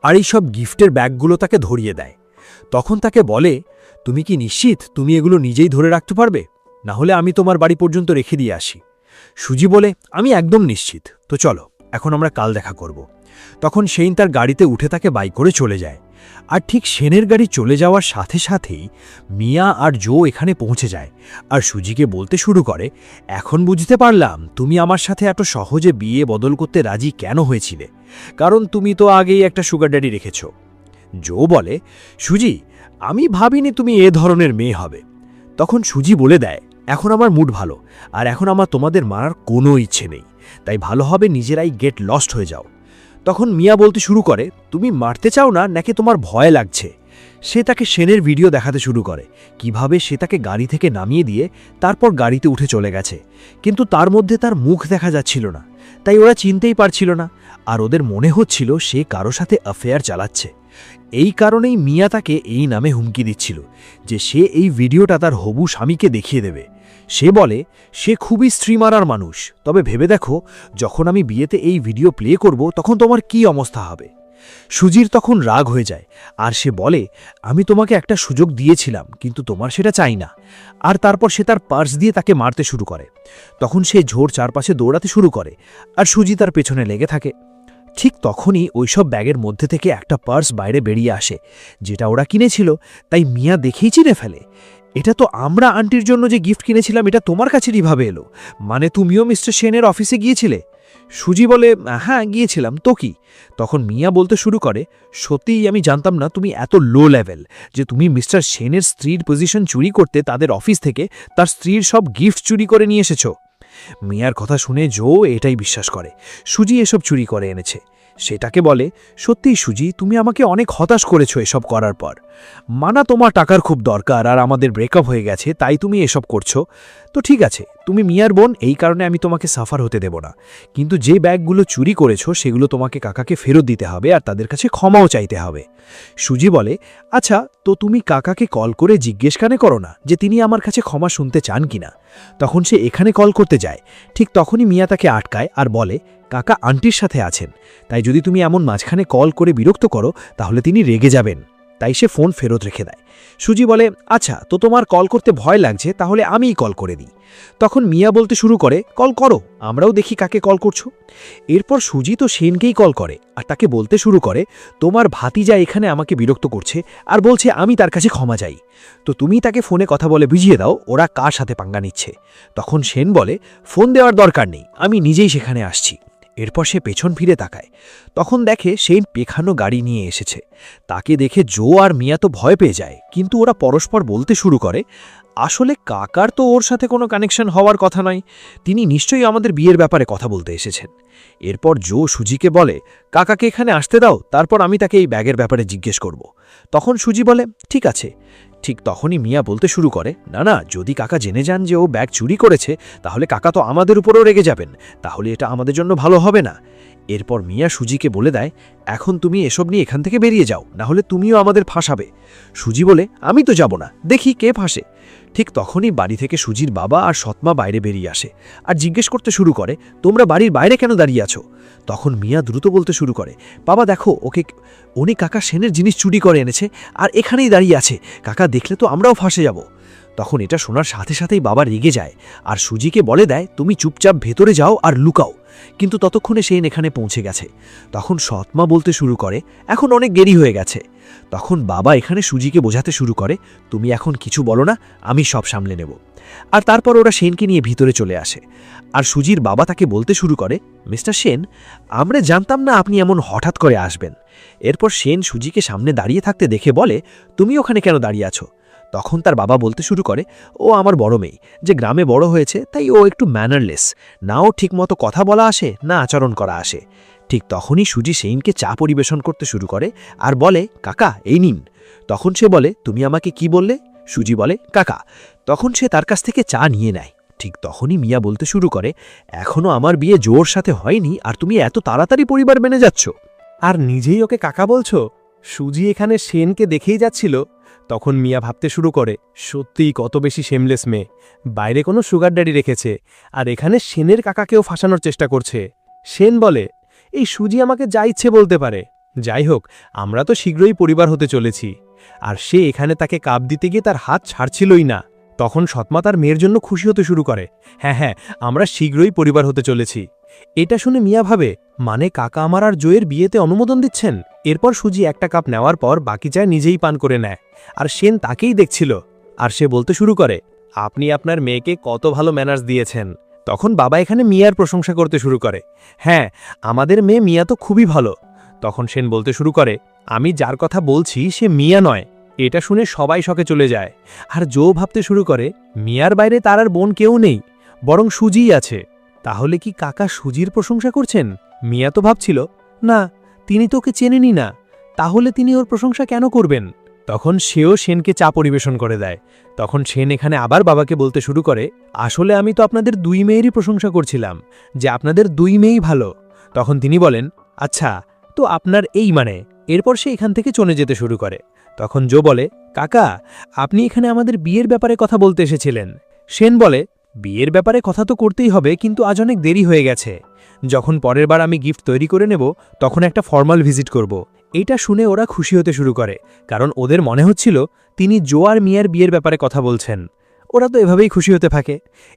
আর এই সব গিফটের ব্যাগগুলো তাকে ধরিয়ে দেয়। তখন তাকে বলে, তুমি কি নিশ্চিত তুমি এগুলো নিজেই ধরে রাখতে পারবে? না হলে আমি তোমার বাড়ি পর্যন্ত রেখে দিয়ে আসি। সুজি বলে, আমি একদম নিশ্চিত, তো চলো এখন আমরা কাল দেখা করব। তখন সেন তার গাড়িতে উঠে তাকে বাইক করে চলে যায়। আর ঠিক সেনের গাড়ি চলে যাওয়ার সাথে সাথেই মিয়া আর জো এখানে পৌঁছে যায় আর সুজিকে বলতে শুরু করে, এখন বুঝতে পারলাম তুমি আমার সাথে এত সহজে বিয়ে বদল করতে রাজি কেন হয়েছিলে, কারণ তুমি তো আগেই একটা সুগার ড্যাডি রেখেছ। জো বলে, সুজি, আমি ভাবিনি তুমি এ ধরনের মেয়ে হবে। তখন সুজি বলে দেয়, এখন আমার মুড ভালো আর এখন আমার তোমাদের মারার কোনো ইচ্ছে নেই, তাই ভালো হবে নিজেরাই গেট লস্ট হয়ে যাও। তখন মিয়া বলতে শুরু করে, তুমি মারতে চাও না নাকি তোমার ভয় লাগছে? সে তাকে সেনের ভিডিও দেখাতে শুরু করে কিভাবে সে তাকে গাড়ি থেকে নামিয়ে দিয়ে তারপর গাড়িতে উঠে চলে গেছে, কিন্তু তার মধ্যে তার মুখ দেখা যাচ্ছিল না। তাই ওরা চিনতেই পারছিল না, আর ওদের মনে হচ্ছিল সে কারো সাথে অ্যাফেয়ার চালাচ্ছে। এই কারণেই মিয়া তাকে এই নামে হুমকি দিচ্ছিল যে সে এই ভিডিওটা তার হবু স্বামীকে দেখিয়ে দেবে। সে বলে সে খুবই স্ত্রী মারার মানুষ, তবে ভেবে দেখো যখন আমি বিয়েতে এই ভিডিও প্লে করব তখন তোমার কি অবস্থা হবে। সুজির তখন রাগ হয়ে যায়, আর সে বলে আমি তোমাকে একটা সুযোগ দিয়েছিলাম কিন্তু তোমার সেটা চাই না। আর তারপর সে তার পার্স দিয়ে তাকে মারতে শুরু করে। তখন সে ঝোর চারপাশে দৌড়াতে শুরু করে, আর সুজি তার পেছনে লেগে থাকে। ঠিক তখনই ওইসব ব্যাগের মধ্যে থেকে একটা পার্স বাইরে বেরিয়ে আসে, যেটা ওরা কিনেছিল। তাই মিয়া দেখেই চিনে ফেলে, এটা তো আমরা আন্টির জন্য যে গিফট কিনেছিলাম, এটা তোমার কাছে কিভাবে এলো? মানে তুমিও মিস্টার সেনের অফিসে গিয়েছিলে? সুজি বলে হ্যাঁ গিয়েছিলাম, তো কি? তখন মিয়া বলতে শুরু করে, সত্যিই আমি জানতাম না তুমি এত লো লেভেল যে তুমি মিস্টার সেনের স্ত্রীর পজিশন চুরি করতে তাদের অফিস থেকে তার স্ত্রীর সব গিফট চুরি করে নিয়ে এসেছো। মিয়ার কথা শুনে জো এটাই বিশ্বাস করে সুজি এসব চুরি করে এনেছে। সেটাকে বলে, সত্যিই সুজি, তুমি আমাকে অনেক হতাশ করেছো এসব করার পর। মানা তোমার টাকার খুব দরকার, আর আমাদের ব্রেকআপ হয়ে গেছে, তাই তুমি এসব করছো। তো ঠিক আছে, তুমি মিয়ার বোন, এই কারণে আমি তোমাকে সাফার হতে দেব না। কিন্তু যে ব্যাগগুলো চুরি করেছো সেগুলো তোমাকে কাকাকে ফেরত দিতে হবে, আর তাদের কাছে ক্ষমাও চাইতে হবে। সুজি বলে, আচ্ছা, তো তুমি কাকাকে কল করে জিজ্ঞেস কেন করো না যে তিনি আমার কাছে ক্ষমা শুনতে চান কিনা? তখন সে এখানে কল করতে যায়। ঠিক তখনই মিয়া তাকে আটকায় আর বলে, কাকা আন্টির সাথে আছেন, তাই যদি তুমি এমন মাঝখানে কল করে বিরক্ত করো তাহলে তিনি রেগে যাবেন। তাই সে ফোন ফেরত রেখে দেয়। সুজি বলে, আচ্ছা, তো তোমার কল করতে ভয় লাগছে, তাহলে আমিই কল করে দিই। তখন মিয়া বলতে শুরু করে, কল করো, আমরাও দেখি কাকে কল করছো। এরপর সুজি তো সেনকেই কল করে, আর তাকে বলতে শুরু করে, তোমার ভাতিজা এখানে আমাকে বিরক্ত করছে আর বলছে আমি তার কাছে ক্ষমা চাই। তো তুমি তাকে ফোনে কথা বলে বুঝিয়ে দাও ওরা কার সাথে পাঙ্গা নিচ্ছে। তখন সেন বলে, ফোন দেওয়ার দরকার নেই, আমি নিজেই সেখানে আসছি। এরপর সে পেছন ফিরে তাকায়, তখন দেখে সেন পেখানো গাড়ি নিয়ে এসেছে। তাকে দেখে জো আর মিয়া তো ভয় পেয়ে যায়, কিন্তু ওরা পরস্পর বলতে শুরু করে, আসলে কাকার তো ওর সাথে কোনো কানেকশন হওয়ার কথা নয়, তিনি নিশ্চয়ই আমাদের বিয়ের ব্যাপারে কথা বলতে এসেছেন। এরপর জো সুজিকে বলে, কাকাকে এখানে আসতে দাও, তারপর আমি তাকে এই ব্যাগের ব্যাপারে জিজ্ঞেস করব। তখন সুজি বলে, ঠিক আছে। ঠিক তখনই মিয়া বলতে শুরু করে, না না, যদি কাকা জেনে যান যে ও ব্যাগ চুরি করেছে তাহলে কাকা তো আমাদের উপরও রেগে যাবেন, তাহলে এটা আমাদের জন্য ভালো হবে না। এরপর মিয়া সুজিকে বলে দেয়, এখন তুমি এসব নিয়ে এখান থেকে বেরিয়ে যাও, না হলে তুমিও আমাদের ফাঁসাবে। সুজি বলে, আমি তো যাব না, দেখি কে ফাঁসে। ঠিক তখনই বাড়ি থেকে সুজির বাবা আর সৎমা বাইরে বেরিয়ে আসে আর জিজ্ঞেস করতে শুরু করে, তোমরা বাড়ির বাইরে কেন দাঁড়িয়ে আছো? তখন মিয়া দ্রুত বলতে শুরু করে, বাবা দেখো, উনি কাকা সেনের জিনিস চুরি করে এনেছে আর এখানেই দাঁড়িয়ে আছে, কাকা দেখলে তো আমরাও ফাঁসে যাব। তখন এটা শোনার সাথে সাথেই বাবা রেগে যায় আর সুজিকে বলে দেয়, তুমি চুপচাপ ভেতরে যাও আর লুকাও। কিন্তু ততক্ষণে সেন এখানে পৌঁছে গেছে। তখন সৎমা বলতে শুরু করে, এখন অনেক দেরি হয়ে গেছে। তখন বাবা এখানে সুজিকে বোঝাতে শুরু করে, তুমি এখন কিছু বলো না, আমি সব সামলে নেব। আর তারপর ওরা সেনকে নিয়ে ভিতরে চলে আসে। আর সুজির বাবা তাকে বলতে শুরু করে, মিস্টার সেন, আমরা জানতাম না আপনি এমন হঠাৎ করে আসবেন। এরপর সেন সুজিকে সামনে দাঁড়িয়ে থাকতে দেখে বলে, তুমি ওখানে কেন দাঁড়িয়ে আছো? তখন তার বাবা বলতে শুরু করে, ও আমার বড় মেয়ে, যে গ্রামে বড় হয়েছে, তাই ও একটু ম্যানারলেস, না ও ঠিকমতো কথা বলা আসে না আচরণ করা আসে। ঠিক তখনই সুজি সেইনকে চা পরিবেশন করতে শুরু করে আর বলে, কাকা এই নিন। তখন সে বলে, তুমি আমাকে কি বললে? সুজি বলে, কাকা। তখন সে তার কাছ থেকে চা নিয়ে নেয়। ঠিক তখনই মিয়া বলতে শুরু করে, এখনও আমার বিয়ে জোর সাথে হয়নি আর তুমি এত তাড়াতাড়ি পরিবার মেনে যাচ্ছ? আর নিজেই ওকে কাকা বলছো? সুজি এখানে সেনকে দেখেই যাচ্ছিল। তখন মিয়া ভাবতে শুরু করে, সত্যিই কত বেশি শেমলেস মেয়ে, বাইরে কোনো সুগার ড্যাডি রেখেছে আর এখানে সেনের কাকাকেও ফাঁসানোর চেষ্টা করছে। সেন বলে, এই সুজি আমাকে যা ইচ্ছে বলতে পারে, যাই হোক আমরা তো শীঘ্রই পরিবার হতে চলেছি। আর সে এখানে তাকে কাপ দিতে গিয়ে তার হাত ছাড়ছিলই না। তখন সৎমা তার মেয়ের জন্য খুশি হতে শুরু করে, হ্যাঁ হ্যাঁ, আমরা শীঘ্রই পরিবার হতে চলেছি। এটা শুনে মিয়া ভাবে, মানে কাকা আমার আর জয়ের বিয়েতে অনুমোদন দিচ্ছেন। এরপর সুজি একটা কাপ নেওয়ার পর বাকি চায় নিজেই পান করে নেয়, আর সেন তাকেই দেখছিল। আর সে বলতে শুরু করে, আপনি আপনার মেয়েকে কত ভালো ম্যানার্স দিয়েছেন। তখন বাবা এখানে মিয়ার প্রশংসা করতে শুরু করে, হ্যাঁ আমাদের মেয়ে মিয়া তো খুবই ভালো। তখন সেন বলতে শুরু করে, আমি যার কথা বলছি সে মিয়া নয়। এটা শুনে সবাই শকে চলে যায়। আর জো ভাবতে শুরু করে, মিয়ার বাইরে তার আর বোন কেউ নেই, বরং সুজিই আছে। তাহলে কি কাকা সুজির প্রশংসা করছেন? মিয়া তো ভাবছিল, না তিনি তো ওকে চেনেনই না, তাহলে তিনি ওর প্রশংসা কেন করবেন? তখন সেও সেনকে চা পরিবেশন করে দেয়। তখন সেন এখানে আবার বাবাকে বলতে শুরু করে, আসলে আমি তো আপনাদের দুই মেয়েরই প্রশংসা করছিলাম যে আপনাদের দুই মেয়েই ভালো। তখন তিনি বলেন, আচ্ছা তো আপনার এই মানে। এরপর সে এখান থেকে চলে যেতে শুরু করে। তখন জো বলে, কাকা আপনি এখানে আমাদের বিয়ের ব্যাপারে কথা বলতে এসেছিলেন। সেন বলে, বিয়ের ব্যাপারে কথা তো করতেই হবে, কিন্তু আজ অনেক দেরি হয়ে গেছে। যখন পরের বার আমি গিফট তৈরি করে নেব তখন একটা ফর্মাল ভিজিট করব। এটা শুনে ওরা খুশি হতে শুরু করে, কারণ ওদের মনে হচ্ছিল তিনি জো আর মিয়ার বিয়ের ব্যাপারে কথা বলছেন। ওরা তো এভাবেই খুশি হতে থাকে।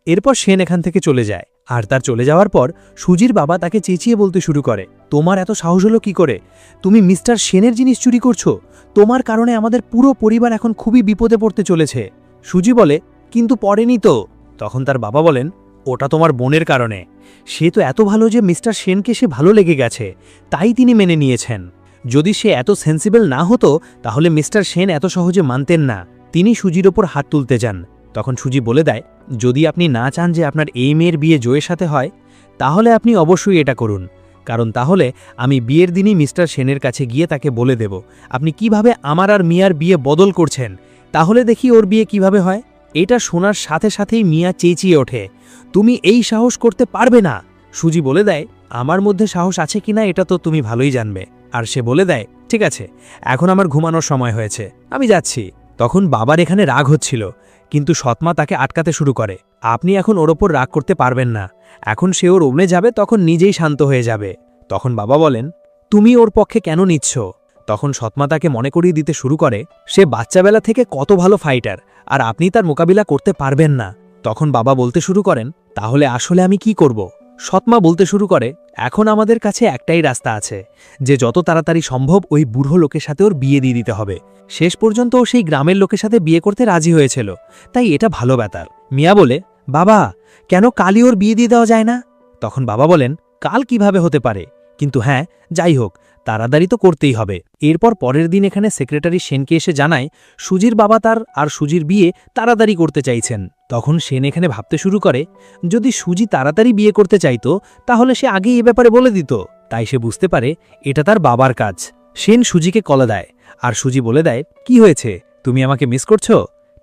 এরপর সেন এখান থেকে চলে যায়, আর তার চলে যাওয়ার পর সুজির বাবা তাকে চেঁচিয়ে বলতে শুরু করে, তোমার এত সাহস হলো কি করে? তুমি মিস্টার সেনের জিনিস চুরি করছো। তোমার কারণে আমাদের পুরো পরিবার এখন খুবই বিপদে পড়তে চলেছে। সুজি বলে, কিন্তু পড়েনি তো। তখন তার বাবা বলেন, ওটা তোমার বোনের কারণে। সে তো এত ভালো যে মিস্টার সেনকে সে ভালো লেগে গেছে, তাই তিনি মেনে নিয়েছেন। যদি সে এত সেন্সিবল না হতো তাহলে মিস্টার সেন এত সহজে মানতেন না। তিনি সুজির ওপর হাত তুলতে যান। তখন সুজি বলে দেয়, যদি আপনি না চান যে আপনার এই মেয়ের বিয়ে জয়ের সাথে হয় তাহলে আপনি অবশ্যই এটা করুন, কারণ তাহলে আমি বিয়ের দিনই মিস্টার সেনের কাছে গিয়ে তাকে বলে দেব আপনি কিভাবে আমার আর মিয়ার বিয়ে বদল করছেন। তাহলে দেখি ওর বিয়ে কিভাবে হয়। এটা শোনার সাথে সাথেই মিয়া চেঁচিয়ে ওঠে, তুমি এই সাহস করতে পারবে না। সুজি বলে দেয়, আমার মধ্যে সাহস আছে কিনা এটা তো তুমি ভালোই জানবে। আর সে বলে দেয়, ঠিক আছে, এখন আমার ঘুমানোর সময় হয়েছে, আমি যাচ্ছি। তখন বাবার এখানে রাগ হচ্ছিল, কিন্তু সৎমা তাকে আটকাতে শুরু করে, আপনি এখন ওর ওপর রাগ করতে পারবেন না। এখন সে ওর রুমে যাবে তখন নিজেই শান্ত হয়ে যাবে। তখন বাবা বলেন, তুমি ওর পক্ষে কেন নিচ্ছ? তখন সৎমা তাকে মনে করিয়ে দিতে শুরু করে, সে বাচ্চাবেলা থেকে কত ভালো ফাইটার, আর আপনি তার মোকাবিলা করতে পারবেন না। তখন বাবা বলতে শুরু করেন, তাহলে আসলে আমি কি করব? সৎমা বলতে শুরু করে, এখন আমাদের কাছে একটাই রাস্তা আছে, যে যত তাড়াতাড়ি সম্ভব ওই বুড়ো লোকের সাথে ওর বিয়ে দিয়ে দিতে হবে। শেষ পর্যন্ত ও সেই গ্রামের লোকের সাথে বিয়ে করতে রাজি হয়েছিল, তাই এটা ভালো ব্যাপার। মিয়া বলে, বাবা কেন কালই ওর বিয়ে দিয়ে দেওয়া যায় না? তখন বাবা বলেন, কাল কিভাবে হতে পারে, কিন্তু হ্যাঁ যাই হোক তাড়াতাড়ি তো করতেই হবে। এরপর পরের দিন এখানে সেক্রেটারি সেনকে এসে জানায় সুজির বাবা তার আর সুজির বিয়ে তাড়াতাড়ি করতে চাইছেন। তখন সেন এখানে ভাবতে শুরু করে, যদি সুজি তাড়াতাড়ি বিয়ে করতে চাইতো তাহলে সে আগেই এ ব্যাপারে বলে দিত। তাই সে বুঝতে পারে এটা তার বাবার কাজ। সেন সুজিকে কল দেয়, আর সুজি বলে দেয়, কি হয়েছে, তুমি আমাকে মিস করছো?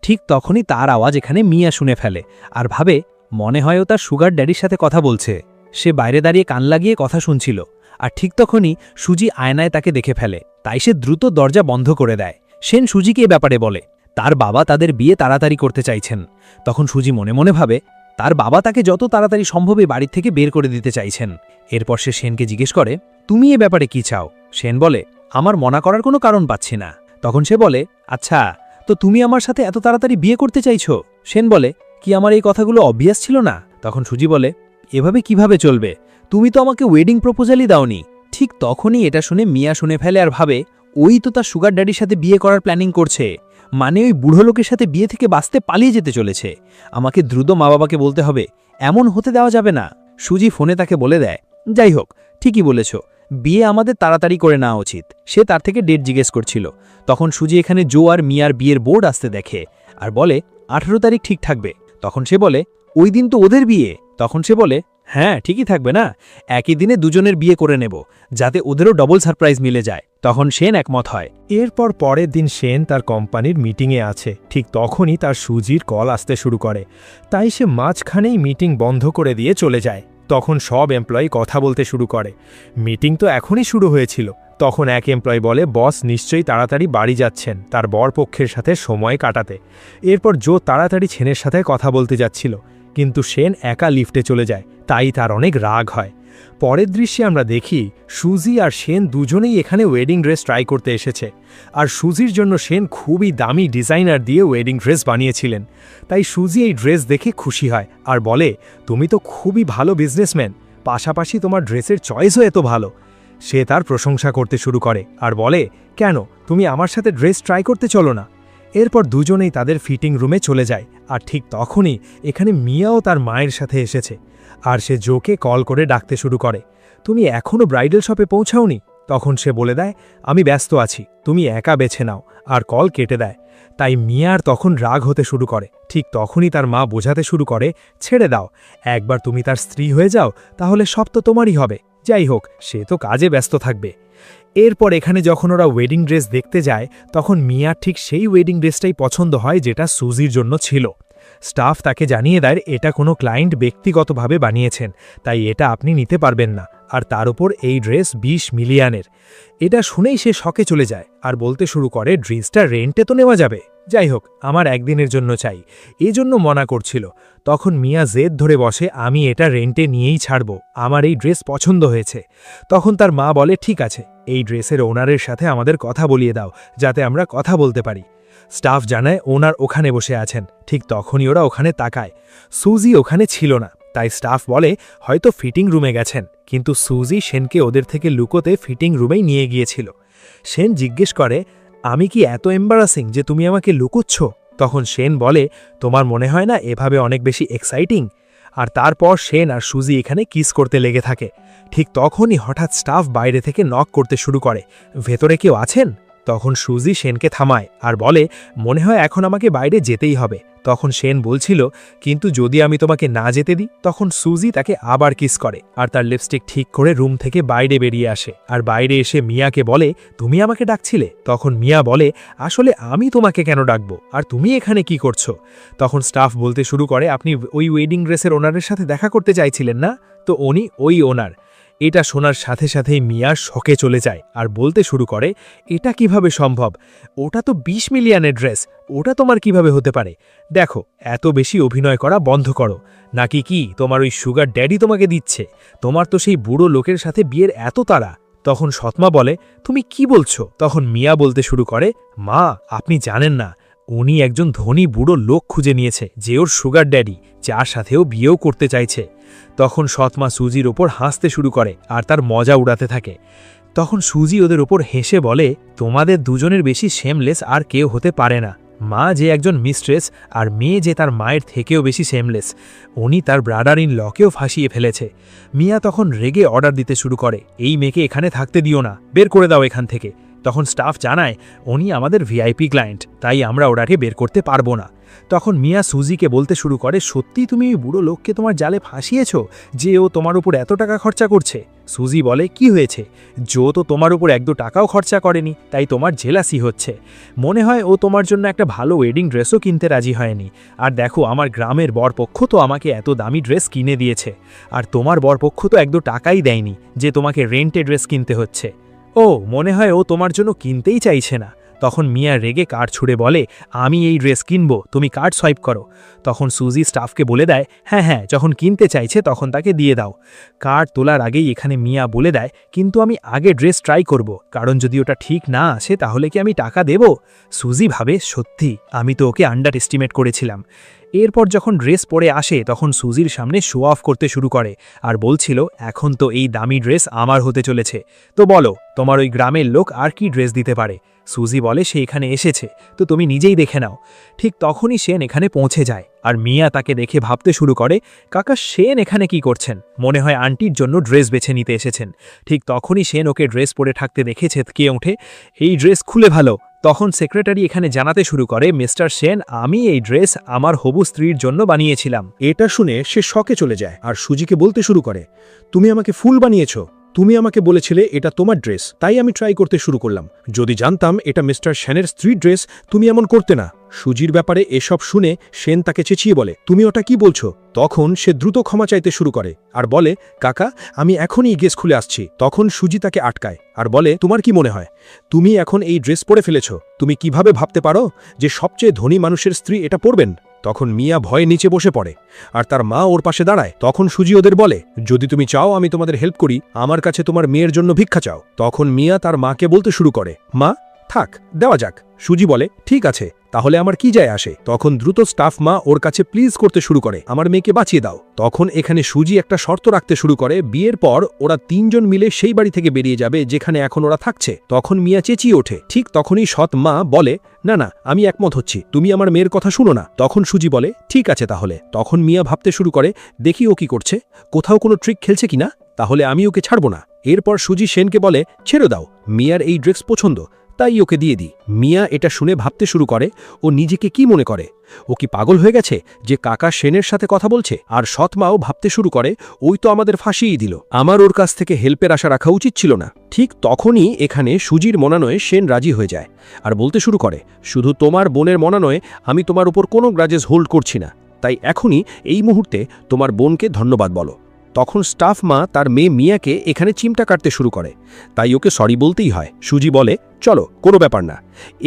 ঠিক তখনই তার আওয়াজ এখানে মিয়া শুনে ফেলে, আর ভাবে মনে হয় ও তার সুগার ড্যাডির সাথে কথা বলছে। সে বাইরে দাঁড়িয়ে কান লাগিয়ে কথা শুনছিল, আর ঠিক তখনই সুজি আয়নায় তাকে দেখে ফেলে। তাই সে দ্রুত দরজা বন্ধ করে দেয়। সেন সুজিকে এ ব্যাপারে বলে, তার বাবা তাদের বিয়ে তাড়াতাড়ি করতে চাইছেন। তখন সুজি মনে মনে ভাবে তার বাবা তাকে যত তাড়াতাড়ি সম্ভব এই বাড়ির থেকে বের করে দিতে চাইছেন। এরপর সে সেনকে জিজ্ঞেস করে, তুমি এ ব্যাপারে কি চাও? সেন বলে, আমার মনা করার কোনো কারণ পাচ্ছি না। তখন সে বলে, আচ্ছা তো তুমি আমার সাথে এত তাড়াতাড়ি বিয়ে করতে চাইছো? সেন বলে, কি আমার এই কথাগুলো অবভিয়াস ছিল না? তখন সুজি বলে, এভাবে কিভাবে চলবে, তুমি তো আমাকে ওয়েডিং প্রপোজালই দাওনি। ঠিক তখনই এটা শুনে মিয়া শুনে ফেলে, আর ভাবে ওই তো তার সুগার ড্যাডির সাথে বিয়ে করার প্ল্যানিং করছে, মানে ওই বুড়ো লোকের সাথে বিয়ে থেকে বাঁচতে পালিয়ে যেতে চলেছে। আমাকে দ্রুত মা বাবাকে বলতে হবে, এমন হতে দেওয়া যাবে না। সুজি ফোনে তাকে বলে দেয়, যাই হোক ঠিকই বলেছ, বিয়ে আমাদের তাড়াতাড়ি করে নেওয়া উচিত। সে তার থেকে ডেট জিজ্ঞেস করছিল। তখন সুজি এখানে জো আর মিয়ার বিয়ের বোর্ড আসতে দেখে, আর বলে 18 তারিখ ঠিক থাকবে। তখন সে বলে, ওই দিন তো ওদের বিয়ে। তখন সে বলে, হ্যাঁ ঠিকই থাকবে না, একই দিনে দুজনের বিয়ে করে নেব, যাতে ওদেরও ডবল সারপ্রাইজ মিলে যায়। তখন সেন একমত হয়। এরপর পরের দিন সেন তার কোম্পানির মিটিংয়ে আছে। ঠিক তখনই তার সুজির কল আসতে শুরু করে, তাই সে মাঝখানেই মিটিং বন্ধ করে দিয়ে চলে যায়। তখন সব এমপ্লয়ি কথা বলতে শুরু করে। মিটিং তো এখনই শুরু হয়েছিল। তখন এক এমপ্লয়ি বলে, বস নিশ্চয়ই তাড়াতাড়ি বাড়ি যাচ্ছেন তার বরপক্ষের সাথে সময় কাটাতে। এরপর জো তাড়াতাড়ি সেনের সাথে কথা বলতে যাচ্ছিল, কিন্তু সেন একা লিফটে চলে যায়, তাই তার অনেক রাগ হয়। পরের দৃশ্যে আমরা দেখি সুজি আর সেন দুজনেই এখানে ওয়েডিং ড্রেস ট্রাই করতে এসেছে। আর সুজির জন্য সেন খুবই দামি ডিজাইনার দিয়ে ওয়েডিং ড্রেস বানিয়েছিলেন। তাই সুজি এই ড্রেস দেখে খুশি হয় আর বলে, তুমি তো খুবই ভালো বিজনেসম্যান, পাশাপাশি তোমার ড্রেসের চয়েসও এত ভালো। সে তার প্রশংসা করতে শুরু করে আর বলে, কেন তুমি আমার সাথে ড্রেস ট্রাই করতে চলো না? এরপর দুজনেই তাদের ফিটিং রুমে চলে যায়। আর ঠিক তখনই এখানে মিয়াও তার মায়ের সাথে এসেছে, আর সে জোকে কল করে ডাকতে শুরু করে, তুমি এখনও ব্রাইডাল শপে পৌঁছাওনি? তখন সে বলে দেয়, আমি ব্যস্ত আছি, তুমি একা বেছে নাও, আর কল কেটে দেয়। তাই মিয়ার তখন রাগ হতে শুরু করে। ঠিক তখনই তার মা বোঝাতে শুরু করে, ছেড়ে দাও, একবার তুমি তার স্ত্রী হয়ে যাও তাহলে সব তো তোমারই হবে। যাই হোক, সে তো কাজে ব্যস্ত থাকবে। এরপর এখানে যখন ওরা ওয়েডিং ড্রেস দেখতে যায় তখন মিয়ার ঠিক সেই ওয়েডিং ড্রেসটাই পছন্দ হয় যেটা সুজির জন্য ছিল। স্টাফ তাকে জানিয়ে দেয় এটা কোনো ক্লায়েন্ট ব্যক্তিগতভাবে বানিয়েছেন, তাই এটা আপনি নিতে পারবেন না, আর তার উপর এই ড্রেস 20 মিলিয়নের। এটা শুনেই সে শকে চলে যায় আর বলতে শুরু করে ড্রেসটা রেন্টে তো নেওয়া যাবে, যাই হোক আমার একদিনের জন্য চাই, এজন্য মনা করছিল। তখন মিয়া জেদ ধরে বসে আমি এটা রেন্টে নিয়েই ছাড়ব, আমার এই ড্রেস পছন্দ হয়েছে। তখন তার মা বলে ঠিক আছে, এই ড্রেসের ওনারের সাথে আমাদের কথা বলিয়ে দাও যাতে আমরা কথা বলতে পারি। স্টাফ জানায় ওনার ওখানে বসে আছেন। ঠিক তখনই ওরা ওখানে তাকায়, সুজি ওখানে ছিল না। তাই স্টাফ বলে হয়তো ফিটিং রুমে গেছেন, কিন্তু সুজি সেনকে ওদের থেকে লুকোতে ফিটিং রুমেই নিয়ে গিয়েছিল। সেন জিজ্ঞেস করে আমি কি এত এম্বারাসিং যে তুমি আমাকে লুকোচ্ছ? তখন সেন বলে তোমার মনে হয় না এভাবে অনেক বেশি এক্সাইটিং? আর তারপর সেন আর সুজি এখানে কিস করতে লেগে থাকে। ঠিক তখনই হঠাৎ স্টাফ বাইরে থেকে নক করতে শুরু করে, ভেতরে কেউ আছেন? তখন সুজি সেনকে থামায় আর বলে মনে হয় এখন আমাকে বাইরে যেতেই হবে। তখন সেন বলছিল কিন্তু যদি আমি তোমাকে না যেতে দিই? তখন সুজি তাকে আবার কিস করে আর তার লিপস্টিক ঠিক করে রুম থেকে বাইরে বেরিয়ে আসে। আর বাইরে এসে মিয়াকে বলে তুমি আমাকে ডাকছিলে? তখন মিয়া বলে আসলে আমি তোমাকে কেন ডাকবো, আর তুমি এখানে কি করছো? তখন স্টাফ বলতে শুরু করে আপনি ওই ওয়েডিং ড্রেসের ওনারের সাথে দেখা করতে চাইছিলেন না? তো উনি ওই ওনার। এটা শোনার সাথে সাথেই মিয়া শকে চলে যায় আর বলতে শুরু করে এটা কিভাবে সম্ভব? ওটা তো 20 মিলিয়নের ড্রেস, ওটা তোমার কিভাবে হতে পারে? দেখো এত বেশি অভিনয় করা বন্ধ করো, নাকি কি তোমার ওই সুগার ড্যাডি তোমাকে দিচ্ছে? তোমার তো সেই বুড়ো লোকের সাথে বিয়ের এত তাড়া। তখন সৎমা বলে তুমি কি বলছো? তখন মিয়া বলতে শুরু করে মা আপনি জানেন না, উনি একজন ধনী বুড়ো লোক খুঁজে নিয়েছে যে ওর সুগার ড্যাডি, যার সাথেও বিয়েও করতে চাইছে। তখন সৎমা সুজির ওপর হাসতে শুরু করে আর তার মজা উড়াতে থাকে। তখন সুজি ওদের ওপর হেসে বলে তোমাদের দুজনের বেশি শেমলেস আর কেউ হতে পারে না। মা যে একজন মিস্ট্রেস আর মেয়ে যে তার মায়ের থেকেও বেশি শেমলেস, উনি তার ব্রাদার ইন লকেও ফাঁসিয়ে ফেলেছে। মিয়া তখন রেগে অর্ডার দিতে শুরু করে এই মেয়েকে এখানে থাকতে দিও না, বের করে দাও এখান থেকে। তখন স্টাফ জানায় উনি আমাদের ভিআইপি ক্লায়েন্ট, তাই আমরা ওনাকে বের করতে পারবো না। তখন মিয়া সুজিকে বলতে শুরু করে সত্যি তুমি ওই বুড়ো লোককে তোমার জালে ফাঁসিয়েছ যে ও তোমার উপর এত টাকা খরচা করছে? সুজি বলে কি হয়েছে, জো তো তোমার উপর 1-2 টাকাও খরচা করেনি, তাই তোমার জেলাসি হচ্ছে। মনে হয় ও তোমার জন্য একটা ভালো ওয়েডিং ড্রেসও কিনতে রাজি হয়নি। আর দেখো আমার গ্রামের বরপক্ষ তো আমাকে এত দামি ড্রেস কিনে দিয়েছে, আর তোমার বরপক্ষ তো 1-2 টাকাই দেয়নি যে তোমাকে রেন্টে ড্রেস কিনতে হচ্ছে। ও মনে হয় ও তোমার জন্য কিনতেই চাইছে না। তখন মিয়া রেগে কার্ড ছুড়ে বলে আমি এই ড্রেস কিনবো, তুমি কার্ড সোয়াইপ করো। তখন সুজি স্টাফকে বলে দেয় হ্যাঁ যখন কিনতে চাইছে তখন তাকে দিয়ে দাও। কার্ড তোলার আগেই এখানে মিয়া বলে দেয় কিন্তু আমি আগে ড্রেস ট্রাই করব, কারণ যদি ওটা ঠিক না আসে তাহলে কি আমি টাকা দেব? সুজি ভাবে সত্যি আমি তো ওকে আন্ডার এস্টিমেট করেছিলাম। এরপর যখন ড্রেস পরে আসে তখন সুজির সামনে শো অফ করতে শুরু করে আর বলছিল এখন তো এই দামি ড্রেস আমার হতে চলেছে, তো বলো তোমার ওই গ্রামের লোক আর কি ড্রেস দিতে পারে? সুজি বলে সে এখানে এসেছে, তো তুমি নিজেই দেখে নাও। ঠিক তখনই সেন এখানে পৌঁছে যায় আর মিয়া তাকে দেখে ভাবতে শুরু করে কাকা সেন এখানে কি করছেন? মনে হয় আন্টির জন্য ড্রেস বেছে নিতে এসেছেন। ঠিক তখনই সেন ওকে ড্রেস পরে থাকতে দেখে ছেদকে ওঠে এই ড্রেস খুলে ভালো। তখন সেক্রেটারি এখানে জানাতে শুরু করে মিস্টার সেন আমি এই ড্রেস আমার হবু স্ত্রীর জন্য বানিয়েছিলাম। এটা শুনে সে শকে চলে যায় আর সুজিকে বলতে শুরু করে তুমি আমাকে ফুল বানিয়েছো, তুমি আমাকে বলেছিলে এটা তোমার ড্রেস, তাই আমি ট্রাই করতে শুরু করলাম। যদি জানতাম এটা মিস্টার সেনের স্ত্রীর ড্রেস তুমি এমন করতে না। সুজির ব্যাপারে এসব শুনে সেন তাকে চেঁচিয়ে বলে তুমি ওটা কি বলছো? তখন সে দ্রুত ক্ষমা চাইতে শুরু করে আর বলে কাকা আমি এখনই গেস খুলে আসছি। তখন সুজি তাকে আটকায় আর বলে তোমার কি মনে হয় তুমি এখন এই ড্রেস পরে ফেলেছ? তুমি কিভাবে ভাবতে পারো যে সবচেয়ে ধনী মানুষের স্ত্রী এটা পরবেন? তখন মিয়া ভয়ে নিচে বসে পড়ে আর তার মা ওর পাশে দাঁড়ায়। তখন সুজি ওদের বলে যদি তুমি চাও আমি তোমাদের হেল্প করি, আমার কাছে তোমার মেয়ের জন্য ভিক্ষা চাও। তখন মিয়া তার মাকে বলতে শুরু করে মা থাক দেওয়া যাক। সুজি বলে ঠিক আছে, তাহলে আমার কি যায় আসে? তখন দ্রুত স্টাফ মা ওর কাছে প্লিজ করতে শুরু করে আমার মেয়েকে বাঁচিয়ে দাও। তখন এখানে সুজি একটা শর্ত রাখতে শুরু করে বিয়ের পর ওরা 3 জন মিলে সেই বাড়ি থেকে বেরিয়ে যাবে যেখানে এখন ওরা থাকছে। তখন মিয়া চেঁচিয়ে ওঠে। ঠিক তখনই সৎ মা বলে না না আমি একমত হচ্ছি, তুমি আমার মেয়ের কথা শুনো না। তখন সুজি বলে ঠিক আছে তাহলে। তখন মিয়া ভাবতে শুরু করে দেখি ও কি করছে, কোথাও কোনো ট্রিক খেলছে কিনা, তাহলে আমি ওকে ছাড়বো না। এরপর সুজি সেনকে বলে ছেড়ে দাও, মিয়ার এই ড্রেস পছন্দ, তাই ওকে দিয়ে দিই। মিয়া এটা শুনে ভাবতে শুরু করে ও নিজেকে কি মনে করে, ও কি পাগল হয়ে গেছে যে কাকা সেনের সাথে কথা বলছে? আর সৎমাও ভাবতে শুরু করে ওই তো আমাদের ফাঁসিই দিল, আমার ওর কাছ থেকে হেল্পের আশা রাখা উচিত ছিল না। ঠিক তখনই এখানে সুজির মনানয়ে সেন রাজি হয়ে যায় আর বলতে শুরু করে, শুধু তোমার বোনের মনানয়ে আমি তোমার উপর কোনো গ্রাজেস হোল্ড করছি না, তাই এখনই এই মুহূর্তে তোমার বোনকে ধন্যবাদ বলো। তখন স্টাফ মা তার মেয়ে মিয়াকে এখানে চিমটা কাটতে শুরু করে, তাই ওকে সরি বলতেই হয়। সুজি বলে, চলো কোনো ব্যাপার না,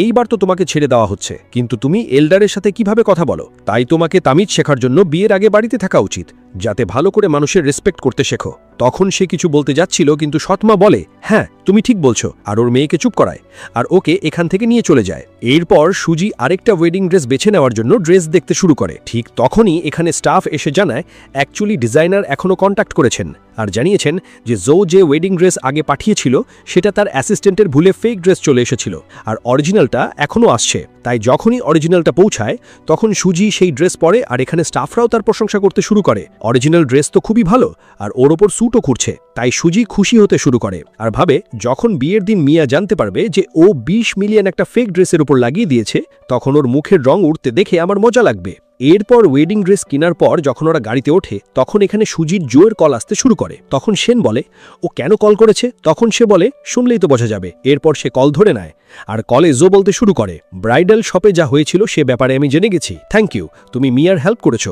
এইবার তো তোমাকে ছেড়ে দেওয়া হচ্ছে, কিন্তু তুমি এল্ডারের সাথে কিভাবে কথা বলো, তাই তোমাকে তামিজ শেখার জন্য বিয়ের আগে বাড়িতে থাকা উচিত, যাতে ভালো করে মানুষের রেসপেক্ট করতে শেখো। তখন সে কিছু বলতে যাচ্ছিল, কিন্তু সৎমা বলে, হ্যাঁ তুমি ঠিক বলছো, আর ওর মেয়েকে চুপ করায় আর ওকে এখান থেকে নিয়ে চলে যায়। এরপর সুজি আরেকটা ওয়েডিং ড্রেস বেছে নেওয়ার জন্য ড্রেস দেখতে শুরু করে। ঠিক তখনই এখানে স্টাফ এসে জানায় অ্যাকচুয়ালি ডিজাইনার এখনও কন্ট্যাক্ট করেছেন আর জানিয়েছেন যে যে ওয়েডিং ড্রেস আগে পাঠিয়েছিল সেটা তার অ্যাসিস্ট্যান্টের ভুলে ফেক ড্রেস চলে এসেছিল, আর অরিজিনালটা এখনও আসছে। তাই যখনই অরিজিনালটা পৌঁছায় তখন সুজি সেই ড্রেস পরে, আর এখানে স্টাফরাও তার প্রশংসা করতে শুরু করে, অরিজিনাল ড্রেস তো খুবই ভালো আর ওর ওপর স্যুটও খুঁড়ছে। তাই সুজি খুশি হতে শুরু করে আর ভাবে যখন বিয়ের দিন মিয়া জানতে পারবে যে ও 20 মিলিয়ন একটা ফেক ড্রেসের উপর লাগিয়ে দিয়েছে, তখন ওর মুখের রং উঠতে দেখে আমার মজা লাগবে। এরপর ওয়েডিং ড্রেস কেনার পর যখন ওরা গাড়িতে ওঠে তখন এখানে সুজির জোয়ের কল আসতে শুরু করে। তখন সেন বলে, ও কেন কল করেছে? তখন সে বলে, শুনলেই তো বোঝা যাবে। এরপর সে কল ধরে নেয় আর কলে বলতে শুরু করে, ব্রাইডাল শপে যা হয়েছিল সে ব্যাপারে আমি জেনে গেছি, থ্যাংক ইউ, তুমি মিয়ার হেল্প করেছো।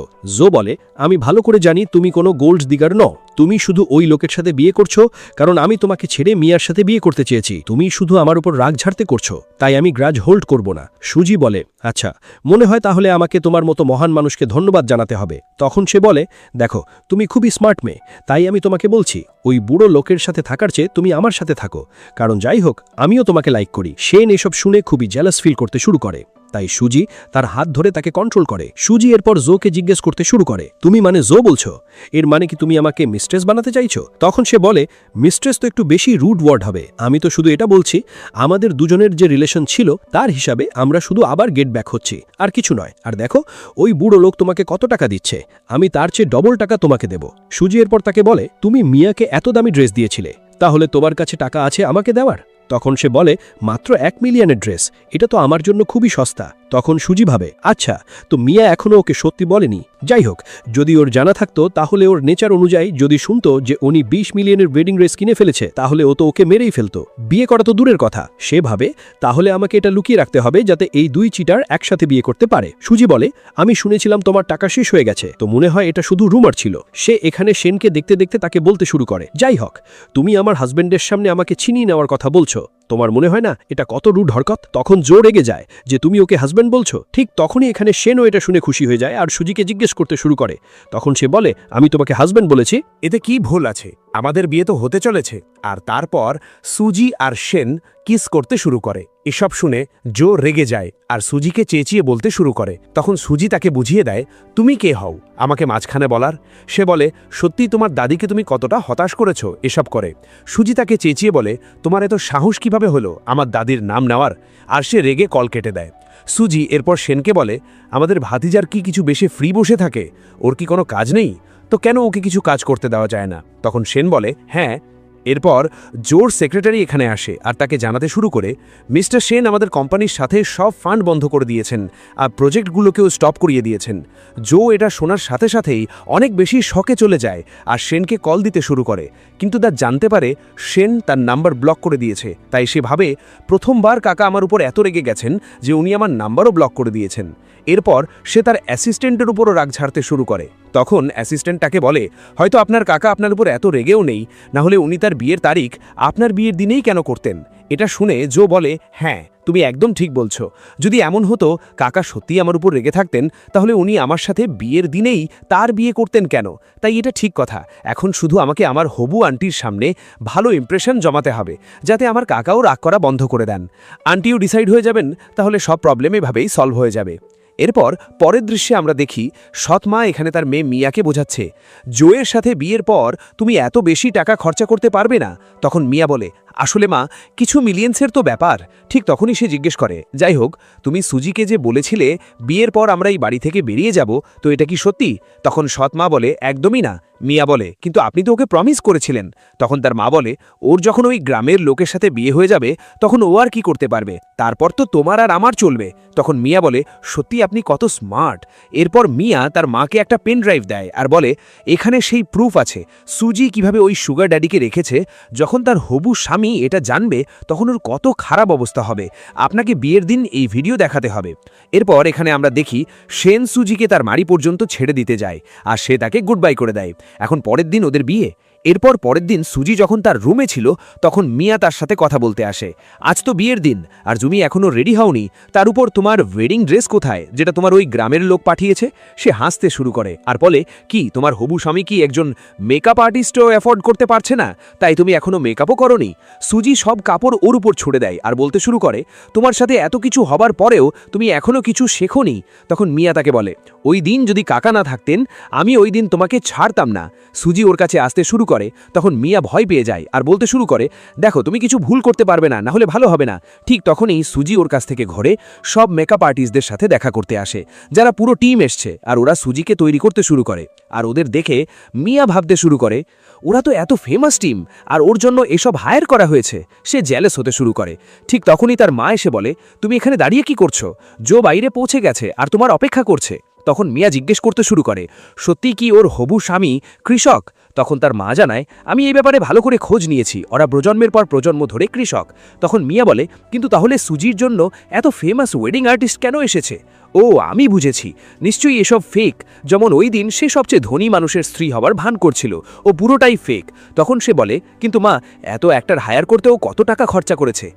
বলে, আমি ভালো করে জানি তুমি কোনো গোল্ড দিগার নও, তুমি শুধু ওই লোকের সাথে বিয়ে করছো কারণ আমি তোমাকে ছেড়ে মিয়ার সাথে বিয়ে করতে চেয়েছি, তুমি শুধু আমার উপর রাগ ঝাড়তে করছো, তাই আমি গ্রাজ হোল্ড করব না। সুজি বলে, আচ্ছা মনে হয় তাহলে আমাকে তোমার মতো মহান মানুষকে ধন্যবাদ জানাতে হবে। তখন সে বলে, দেখো তুমি খুবই স্মার্ট মেয়ে, তাই আমি তোমাকে বলছি ওই বুড়ো লোকের সাথে থাকার চেয়ে তুমি আমার সাথে থাকো, কারণ যাই হোক আমিও তোমাকে লাইক করি। সেন এসব শুনে খুবই জেলাস ফিল করতে শুরু করে, তাই সুজি তার হাত ধরে তাকে কন্ট্রোল করে। সুজি এরপর জোকে জিজ্ঞেস করতে শুরু করে, তুমি মানে বলছো, এর মানে কি তুমি আমাকে মিস্ট্রেস বানাতে চাইছো? তখন সে বলে, মিস্ট্রেস তো একটু বেশি রুড ওয়ার্ড হবে, আমি তো শুধু এটা বলছি আমাদের দুজনের যে রিলেশন ছিল তার হিসাবে আমরা শুধু আবার গেট ব্যাক হচ্ছি, আর কিছু নয়। আর দেখো ওই বুড়ো লোক তোমাকে কত টাকা দিচ্ছে, আমি তার চেয়ে ডবল টাকা তোমাকে দেব। সুজি এরপর তাকে বলে, তুমি মিয়াকে এত দামি ড্রেস দিয়েছিলে, তাহলে তোমার কাছে টাকা আছে আমাকে দেওয়ার? তখন সে বলে, মাত্র 1 মিলিয়নের ড্রেস, এটা তো আমার জন্য খুবই সস্তা। তখন সুজি ভাবে, আচ্ছা তো মিয়া এখনও ওকে সত্যি বলেনি, যাই হোক যদি ওর জানা থাকতো তাহলে ওর নেচার অনুযায়ী যদি শুনতো যে উনি 20 মিলিয়নের ওয়েডিং ড্রেস কিনে ফেলেছে তাহলে ও তো ওকে মেরেই ফেলতো। বিয়ে করা তো দূরের কথা, সে ভাবে তাহলে আমাকে এটা লুকিয়ে রাখতে হবে যাতে এই দুই চিটার একসাথে বিয়ে করতে পারে। সুজি বলে, আমি শুনেছিলাম তোমার টাকা শেষ হয়ে গেছে, তো মনে হয় এটা শুধু রুমার ছিল। সে এখানে সেনকে দেখতে দেখতে তাকে বলতে শুরু করে, যাই হোক তুমি আমার হাজবেন্ডের সামনে আমাকে ছিনিয়ে নেওয়ার কথা বলছো, তোমার মনে হয় না এটা কত রুড হরকত? তখন জো রেগে যায় যে তুমি ওকে হাজবেন্ড বলছো। ঠিক তখনই এখানে সেনও এটা শুনে খুশি হয়ে যায় আর সুজিকে জিজ্ঞেস করতে শুরু করে। তখন সে বলে, আমি তোমাকে হাজবেন্ড বলেছি। এতে কি ভুল আছে? আমাদের বিয়ে তো হতে চলেছে। আর তারপর সুজি আর সেন কিস করতে শুরু করে। এসব শুনে জো রেগে যায় আর সুজিকে চেঁচিয়ে বলতে শুরু করে। তখন সুজি তাকে বুঝিয়ে দেয়, তুমি কে হও আমাকে মাঝখানে বলার? সে বলে, সত্যি তোমার দাদিকে তুমি কতটা হতাশ করেছো এসব করে। সুজি তাকে চেঁচিয়ে বলে, তোমার এত সাহস কিভাবে হলো আমার দাদির নাম নেওয়ার? আর সে রেগে কল কেটে দেয়। সুজি এরপর সেনকে বলে, আমাদের ভাতিজার কি কিছু বেশি ফ্রি বসে থাকে? ওর কি কোনো কাজ নেই? তো কেন ওকে কিছু কাজ করতে দেওয়া যায় না? তখন সেন বলে, হ্যাঁ। এরপর জোর সেক্রেটারি এখানে আসে আর তাকে জানাতে শুরু করে, মিস্টার সেন আমাদের কোম্পানির সাথে সব ফান্ড বন্ধ করে দিয়েছেন আর প্রজেক্টগুলোকেও স্টপ করিয়ে দিয়েছেন। জো এটা শোনার সাথে সাথেই অনেক বেশি শকে চলে যায় আর সেনকে কল দিতে শুরু করে, কিন্তু তা জানতে পারে সেন তার নাম্বার ব্লক করে দিয়েছে। তাই সে ভাবে প্রথমবার কাকা আমার উপর এত রেগে গেছেন যে উনি আমার নাম্বারও ব্লক করে দিয়েছেন। এরপর সে তার অ্যাসিস্ট্যান্টের উপরও রাগ ঝাড়তে শুরু করে। তখন অ্যাসিস্ট্যান্ট তাকে বলে, হয়তো আপনার কাকা আপনার উপর এত রেগেও নেই, না হলে উনি তার বিয়ের তারিখ আপনার বিয়ের দিনেই কেন করতেন? এটা শুনে জো বলে, হ্যাঁ তুমি একদম ঠিক বলছো, যদি এমন হতো কাকা সত্যিই আমার উপর রেগে থাকতেন তাহলে উনি আমার সাথে বিয়ের দিনেই তার বিয়ে করতেন কেন? তাই এটা ঠিক কথা, এখন শুধু আমাকে আমার হবু আন্টির সামনে ভালো ইমপ্রেশন জমাতে হবে যাতে আমার কাকাও রাগ করা বন্ধ করে দেন। আন্টিও ডিসাইড হয়ে যাবেন, তাহলে সব প্রবলেম এভাবেই সলভ হয়ে যাবে। এরপর পরের দৃশ্যে আমরা দেখি সৎ মা এখানে তার মেয়ে মিয়াকে বোঝাচ্ছে, জোয়ের সাথে বিয়ের পর তুমি এত বেশি টাকা খরচা করতে পারবে না। তখন মিয়া বলে, আসলে মা, কিছু মিলিয়ন্সের তো ব্যাপার। ঠিক তখনই সে জিজ্ঞেস করে, যাই হোক, তুমি সুজিকে যে বলেছিলে বিয়ের পর আমরা এই বাড়ি থেকে বেরিয়ে যাব, তো এটা কি সত্যি? তখন সৎ মা বলে, একদমই না। মিয়া বলে, কিন্তু আপনি তো ওকে প্রমিস করেছিলেন। তখন তার মা বলে, ওর যখন ওই গ্রামের লোকের সাথে বিয়ে হয়ে যাবে তখন ও আর কি করতে পারবে, তারপর তো তোমার আর আমার চলবে। তখন মিয়া বলে, সত্যি আপনি কত স্মার্ট। এরপর মিয়া তার মাকে একটা পেন ড্রাইভ দেয় আর বলে, এখানে সেই প্রুফ আছে সুজি কিভাবে ওই সুগার ড্যাডিকে রেখেছে। যখন তার হবু স্বামী এটা জানবে তখন ওর কত খারাপ অবস্থা হবে। আপনাকে বিয়ের দিন এই ভিডিও দেখাতে হবে। এরপর এখানে আমরা দেখি সেন সুজিকে তার বাড়ি পর্যন্ত ছেড়ে দিতে যায় আর সে তাকে গুড বাই করে দেয়। এখন পরের দিন ওদের বিয়ে। এরপর পরের দিন সুজি যখন তার রুমে ছিল তখন মিয়া তার সাথে কথা বলতে আসে। আজ তো বিয়ের দিন আর তুমি এখনো রেডি হওনি, তার উপর তোমার ওয়েডিং ড্রেস কোথায় যেটা তোমার ওই গ্রামের লোক পাঠিয়েছে? সে হাসতে শুরু করে আর বলে, কি তোমার হবু স্বামী কি একজন মেকআপ আর্টিস্টও অ্যাফোর্ড করতে পারছে না, তাই তুমি এখনো মেকআপও করনি? সুজি সব কাপড় ওর উপর ছুড়ে দেয় আর বলতে শুরু করে, তোমার সাথে এত কিছু হবার পরেও তুমি এখনো কিছু শেখোনি। তখন মিয়া তাকে বলে, ওই দিন যদি কাকা না থাকতেন আমি ওই দিন তোমাকে ছাড়তাম না। সুজি ওর কাছে আসতে শুরু করে। তখন মিয়া ভয় পেয়ে যায় আর বলতে শুরু করে, দেখো তুমি কিছু ভুল করতে পারবে না, হলে ভালো হবে না। ঠিক তখনই সুজি ওর কাছ থেকে ঘরে সব মেকআপ আর্টিস্টদের সাথে দেখা করতে আসে, যারা পুরো টিম এসছে, আর ওরা সুজিকে তৈরি করতে শুরু করে। আর ওদের দেখে মিয়া ভাবতে শুরু করে, ওরা তো এত ফেমাস টিম আর ওর জন্য এসব হায়ার করা হয়েছে। সে জেলাস হতে শুরু করে। ঠিক তখনই তার মা এসে বলে, তুমি এখানে দাঁড়িয়ে কি করছো? জো বাইরে পৌঁছে গেছে আর তোমার অপেক্ষা করছে। তখন মিয়া জিজ্ঞেস করতে শুরু করে, সত্যি কি ওর হবু স্বামী কৃষক? তখন তার মা জানায়, আমি এই ব্যাপারে ভালো করে খোঁজ নিয়েছি, ওরা প্রজন্মের পর প্রজন্ম ধরে কৃষক। তখন মিয়া বলে, কিন্তু তাহলে সুজির জন্য এত ফেমাস ওয়েডিং আর্টিস্ট কেন এসেছে? ও, আমি বুঝেছি, নিশ্চয়ই এসব ফেক। যেমন ওই দিন সে সবচেয়ে ধনী মানুষের স্ত্রী হবার ভান করছিল, ও পুরোটাই ফেক। তখন সে বলে, কিন্তু মা, এত অ্যাক্টর হায়ার করতে ও কত টাকা খরচা করেছে?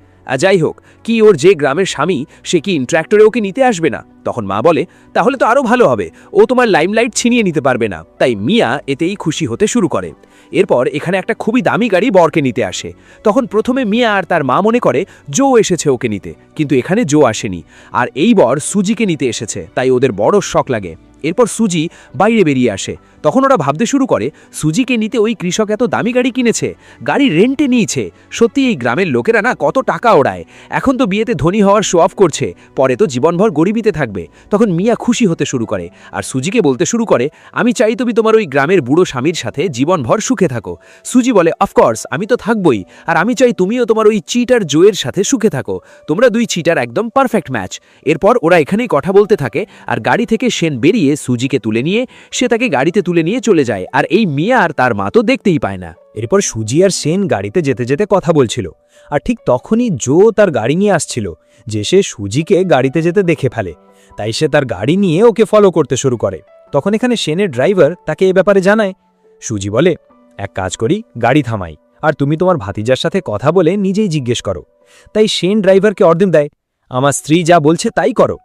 যাই হোক, কি ওর যে গ্রামের স্বামী সে কি ইন্ট্রাক্টরে ওকে নিতে আসবে না? তখন মা বলে, তাহলে তো আরও ভালো হবে, ও তোমার লাইমলাইট ছিনিয়ে নিতে পারবে না। তাই মিয়া এতেই খুশি হতে শুরু করে। এরপর এখানে একটা খুবই দামি গাড়ি বরকে নিতে আসে। তখন প্রথমে মিয়া আর তার মা মনে করে জো এসেছে ওকে নিতে, কিন্তু এখানে জো আসেনি, আর এই বর সুজিকে নিতে এসেছে, তাই ওদের বড় শক লাগে। এরপর সুজি বাইরে বেরিয়ে আসে। তখন ওরা ভাবতে শুরু করে, সুজিকে নিতে ওই কৃষক এত দামি গাড়ি কিনেছে, গাড়ি রেন্টে নিয়েছে। সত্যি এই গ্রামের লোকেরা না কত টাকা ওড়ায়। এখন তো বিয়েতে ধনী হওয়ার শো অফ করছে, পরে তো জীবনভর গরিবিতে থাকবে। তখন মিয়া খুশি হতে শুরু করে আর সুজিকে বলতে শুরু করে, আমি চাই তুমি তোমার ওই গ্রামের বুড়ো স্বামীর সাথে জীবনভর সুখে থাকো। সুজি বলে, অফকোর্স, আমি তো থাকবই, আর আমি চাই তুমিও তোমার ওই চিটার জোয়ের সাথে সুখে থাকো। তোমরা দুই চিটার একদম পারফেক্ট ম্যাচ। এরপর ওরা এখানেই কথা বলতে থাকে আর গাড়ি থেকে সেন বেরিয়ে সুজিকে তুলে নিয়ে সে তাকে গাড়িতে তুলে নিয়ে চলে যায়, আর এই মিয়া আর তার মা তো দেখতেই পায় না। এরপর সুজি আর সেন গাড়িতে যেতে যেতে কথা বলছিল, আর ঠিক তখনই জো তার গাড়ি নিয়ে আসছিল, যে সে সুজিকে গাড়িতে যেতে দেখে ফেলে। তাই সে তার গাড়ি নিয়ে ওকে ফলো করতে শুরু করে। তখন এখানে সেনের ড্রাইভার তাকে এ ব্যাপারে জানায়। সুজি বলে, এক কাজ করি, গাড়ি থামাই, আর তুমি তোমার ভাতিজার সাথে কথা বলে নিজেই জিজ্ঞেস করো। তাই সেন ড্রাইভারকে অর্ডার দেয়, আমার স্ত্রী যা বলছে তাই করো।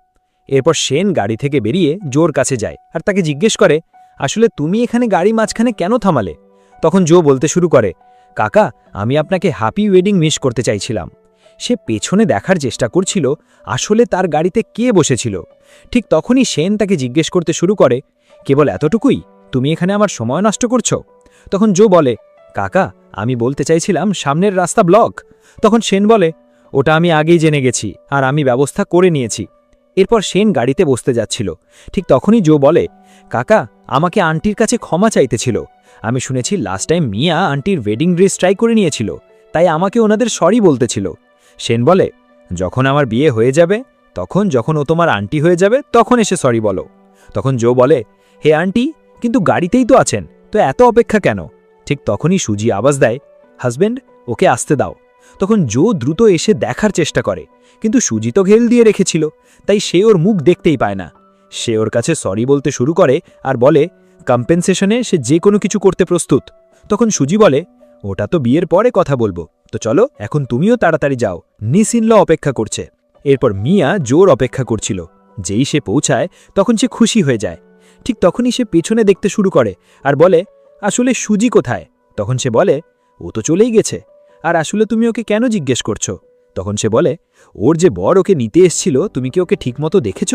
এরপর সেন গাড়ি থেকে বেরিয়ে জোর কাছে যায় আর তাকে জিজ্ঞেস করে, আসলে তুমি এখানে গাড়ি মাঝখানে কেন থামালে? তখন জো বলতে শুরু করে, কাকা, আমি আপনাকে হ্যাপি ওয়েডিং মিস করতে চাইছিলাম। সে পেছনে দেখার চেষ্টা করছিল আসলে তার গাড়িতে কে বসেছিল। ঠিক তখনই সেন তাকে জিজ্ঞেস করতে শুরু করে, কেবল এতটুকুই? তুমি এখানে আমার সময় নষ্ট করছো? তখন জো বলে, কাকা, আমি বলতে চাইছিলাম সামনের রাস্তা ব্লক। তখন সেন বলে, ওটা আমি আগেই জেনে গেছি আর আমি ব্যবস্থা করে নিয়েছি। এরপর সেন গাড়িতে বসতে যাচ্ছিল। ঠিক তখনই জো বলে, কাকা, আমাকে আন্টির কাছে ক্ষমা চাইতে ছিল। আমি শুনেছি লাস্ট টাইম মিয়া আন্টির ওয়েডিং ড্রেস ট্রাই করে নিয়েছিল, তাই আমাকে ওনাদের সরি বলতেছিল। সেন বলে, যখন আমার বিয়ে হয়ে যাবে, যখন ও তোমার আন্টি হয়ে যাবে তখন এসে সরি বলো। তখন জো বলে, হে আন্টি, কিন্তু গাড়িতেই তো আছেন, তো এত অপেক্ষা কেন? ঠিক তখনই সুজি আওয়াজ দেয়, হাজব্যান্ড, ওকে আসতে দাও। তখন জো দ্রুত এসে দেখার চেষ্টা করে, কিন্তু সুজি তো ঘেল দিয়ে রেখেছিল, তাই সে ওর মুখ দেখতেই পায় না। সে ওর কাছে সরি বলতে শুরু করে আর বলে, কম্পেনসেশনে সে যে কোনো কিছু করতে প্রস্তুত। তখন সুজি বলে, ওটা তো বিয়ের পরে কথা বলবো, তো চলো এখন তুমিও তাড়াতাড়ি যাও, নিসিনল অপেক্ষা করছে। এরপর মিয়া জোর অপেক্ষা করছিল। যেই সে পৌঁছায় তখন সে খুশি হয়ে যায়। ঠিক তখনই সে পেছনে দেখতে শুরু করে আর বলে, আসলে সুজি কোথায়? তখন সে বলে, ও তো চলেই গেছে। আর আসলে তুমি ওকে কেন জিজ্ঞেস করছো? তখন সে বলে, ওর যে বর ওকে নিতে এসছিল, তুমি কি ওকে ঠিকমতো দেখেছ?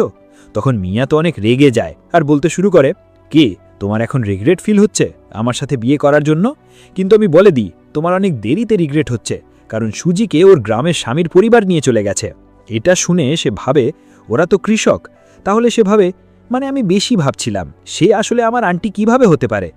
তখন মিয়া তো অনেক রেগে যায় আর বলতে শুরু করে, কি তোমার এখন রিগ্রেট ফিল হচ্ছে আমার সাথে বিয়ে করার জন্য? কিন্তু আমি বলে দিই, তোমার অনেক দেরিতে রিগ্রেট হচ্ছে, কারণ সুজিকে ওর গ্রামের স্বামীর পরিবার নিয়ে চলে গেছে। এটা শুনে সে ভাবে ওরা তো কৃষক, তাহলে সে ভাবে মানে আমি বেশি ভাবছিলাম, সে আসলে আমার আন্টি কিভাবে হতে পারে।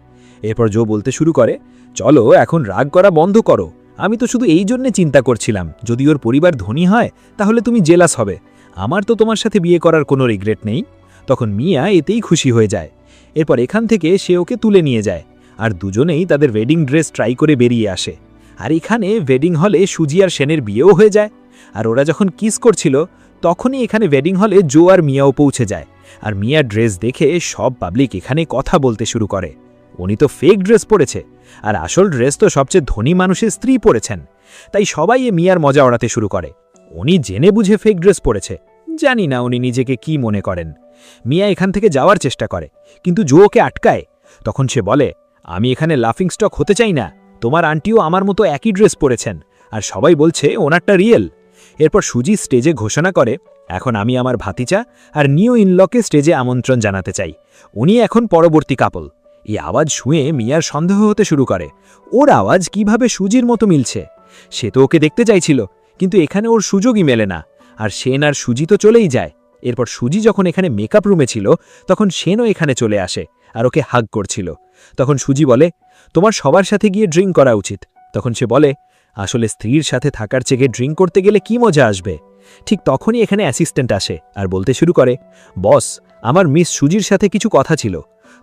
এরপর জো বলতে শুরু করে, চলো এখন রাগ করা বন্ধ করো, আমি তো শুধু এই জন্যে চিন্তা করছিলাম যদি ওর পরিবার ধনী হয় তাহলে তুমি জেলাস হবে, আমার তো তোমার সাথে বিয়ে করার কোনো রিগ্রেট নেই। তখন মিয়া এতেই খুশি হয়ে যায়। এরপর এখান থেকে সে ওকে তুলে নিয়ে যায়, আর দুজনেই তাদের ওয়েডিং ড্রেস ট্রাই করে বেরিয়ে আসে। আর এখানে ওয়েডিং হলে সুজি আর সেনের বিয়েও হয়ে যায়। আর ওরা যখন কিস করছিল তখনই এখানে ওয়েডিং হলে জো আর মিয়াও পৌঁছে যায়। আর মিয়া ড্রেস দেখে সব পাবলিক এখানে কথা বলতে শুরু করে, উনি তো ফেক ড্রেস পরেছে, আর আসল ড্রেস তো সবচেয়ে ধনী মানুষের স্ত্রী পরেছেন। তাই সবাই মিয়ার মজা ওড়াতে শুরু করে, উনি জেনে বুঝে ফেক ড্রেস পরেছে, জানি না উনি নিজেকে কি মনে করেন। মিয়া এখান থেকে যাওয়ার চেষ্টা করে, কিন্তু জো ওকে আটকায়। তখন সে বলে, আমি এখানে লাফিং স্টক হতে চাই না, তোমার আন্টিও আমার মতো একই ড্রেস পরেছেন, আর সবাই বলছে ওনারটা রিয়েল। এরপর সুজি স্টেজে ঘোষণা করে, এখন আমি আমার ভাতিজা আর নিউ ইনলকে স্টেজে আমন্ত্রণ জানাতে চাই, উনি এখন পরবর্তী কাপল। এই আওয়াজ শুয়ে মিয়ার সন্দেহ হতে শুরু করে, ওর আওয়াজ কিভাবে সুজির মতো মিলছে। সে তো ওকে দেখতে চাইছিল, কিন্তু এখানে ওর সুযোগই মেলে না, আর সেন আর সুজি তো চলেই যায়। এরপর সুজি যখন এখানে মেকআপ রুমে ছিল তখন সেনও এখানে চলে আসে আর ওকে হাগ করছিল। তখন সুজি বলে, তোমার সবার সাথে গিয়ে ড্রিঙ্ক করা উচিত। তখন সে বলে, আসলে স্ত্রীর সাথে থাকার চেয়ে ড্রিঙ্ক করতে গেলে কি মজা আসবে। ঠিক তখনই এখানে অ্যাসিস্ট্যান্ট আসে আর বলতে শুরু করে, বস, আমার মিস সুজির সাথে কিছু কথা ছিল।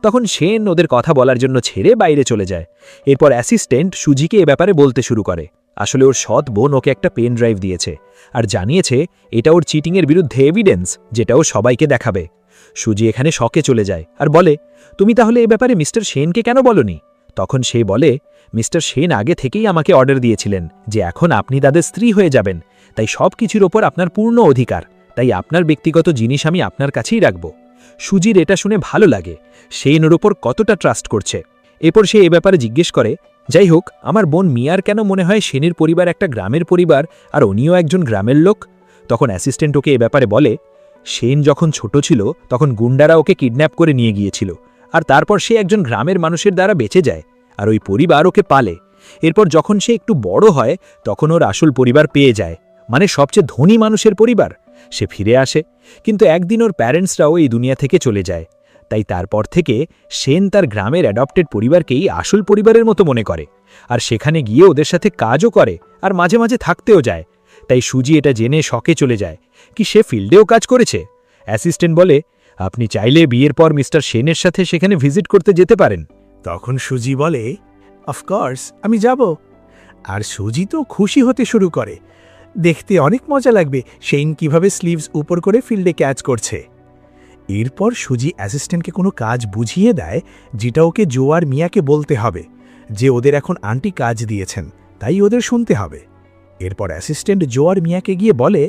তখন সেন ওদের কথা বলার জন্য ছেড়ে বাইরে চলে যায়। এরপর অ্যাসিস্ট্যান্ট সুজিকে এ ব্যাপারে বলতে শুরু করে, আসলে ওর সৎ বোন ওকে একটা পেন ড্রাইভ দিয়েছে আর জানিয়েছে এটা ওর চিটিংয়ের বিরুদ্ধে এভিডেন্স, যেটা ও সবাইকে দেখাবে। সুজি এখানে শকে চলে যায় আর বলে, তুমি তাহলে এ ব্যাপারে মিস্টার সেনকে কেন বলনি? তখন সে বলে, মিস্টার সেন আগে থেকেই আমাকে অর্ডার দিয়েছিলেন যে এখন আপনি তাদের স্ত্রী হয়ে যাবেন, তাই সব কিছুর ওপর আপনার পূর্ণ অধিকার, তাই আপনার ব্যক্তিগত জিনিস আমি আপনার কাছেই রাখব। সুজির এটা শুনে ভালো লাগে, সেন ওর ওপর কতটা ট্রাস্ট করছে। এরপর সে এ ব্যাপারে জিজ্ঞেস করে, যাই হোক, আমার বোন মিয়ার কেন মনে হয় সেনের পরিবার একটা গ্রামের পরিবার আর উনিও একজন গ্রামের লোক? তখন অ্যাসিস্ট্যান্ট ওকে এ ব্যাপারে বলে, সেন যখন ছোট ছিল তখন গুন্ডারা ওকে কিডন্যাপ করে নিয়ে গিয়েছিল, আর তারপর সে একজন গ্রামের মানুষের দ্বারা বেঁচে যায়, আর ওই পরিবার ওকে পালে। এরপর যখন সে একটু বড় হয় তখন ওর আসল পরিবার পেয়ে যায়, মানে সবচেয়ে ধনী মানুষের পরিবার। সে ফিরে আসে, কিন্তু একদিন ওর প্যারেন্টসরাও এই দুনিয়া থেকে চলে যায়। তাই তারপর থেকে সেন তার গ্রামের অ্যাডপ্টেড পরিবারকেই আসল পরিবারের মতো মনে করে, আর সেখানে গিয়ে ওদের সাথে কাজও করে আর মাঝে মাঝে থাকতেও যায়। তাই সুজি এটা জেনে শকে চলে যায় কি সে ফিল্ডেও কাজ করেছে। অ্যাসিস্ট্যান্ট বলে, আপনি চাইলে বিয়ের পর মিস্টার সেনের সাথে সেখানে ভিজিট করতে যেতে পারেন। তখন সুজি বলে, অফকোর্স আমি যাব। আর সুজি তো খুশি হতে শুরু করে, দেখতে অনেক মজা লাগবে সেইন কিভাবে স্লিভস উপর করে ফিল্ডে ক্যাচ করছে। এরপর সুজি অ্যাসিস্ট্যান্টকে কোনো কাজ বুঝিয়ে দেয় যেটা ওকে জো আর মিয়াকে বলতে হবে, যে ওদের এখন আন্টি কাজ দিয়েছেন, তাই ওদের শুনতে হবে। এরপর অ্যাসিস্ট্যান্ট জো আর মিয়াকে গিয়ে বলে,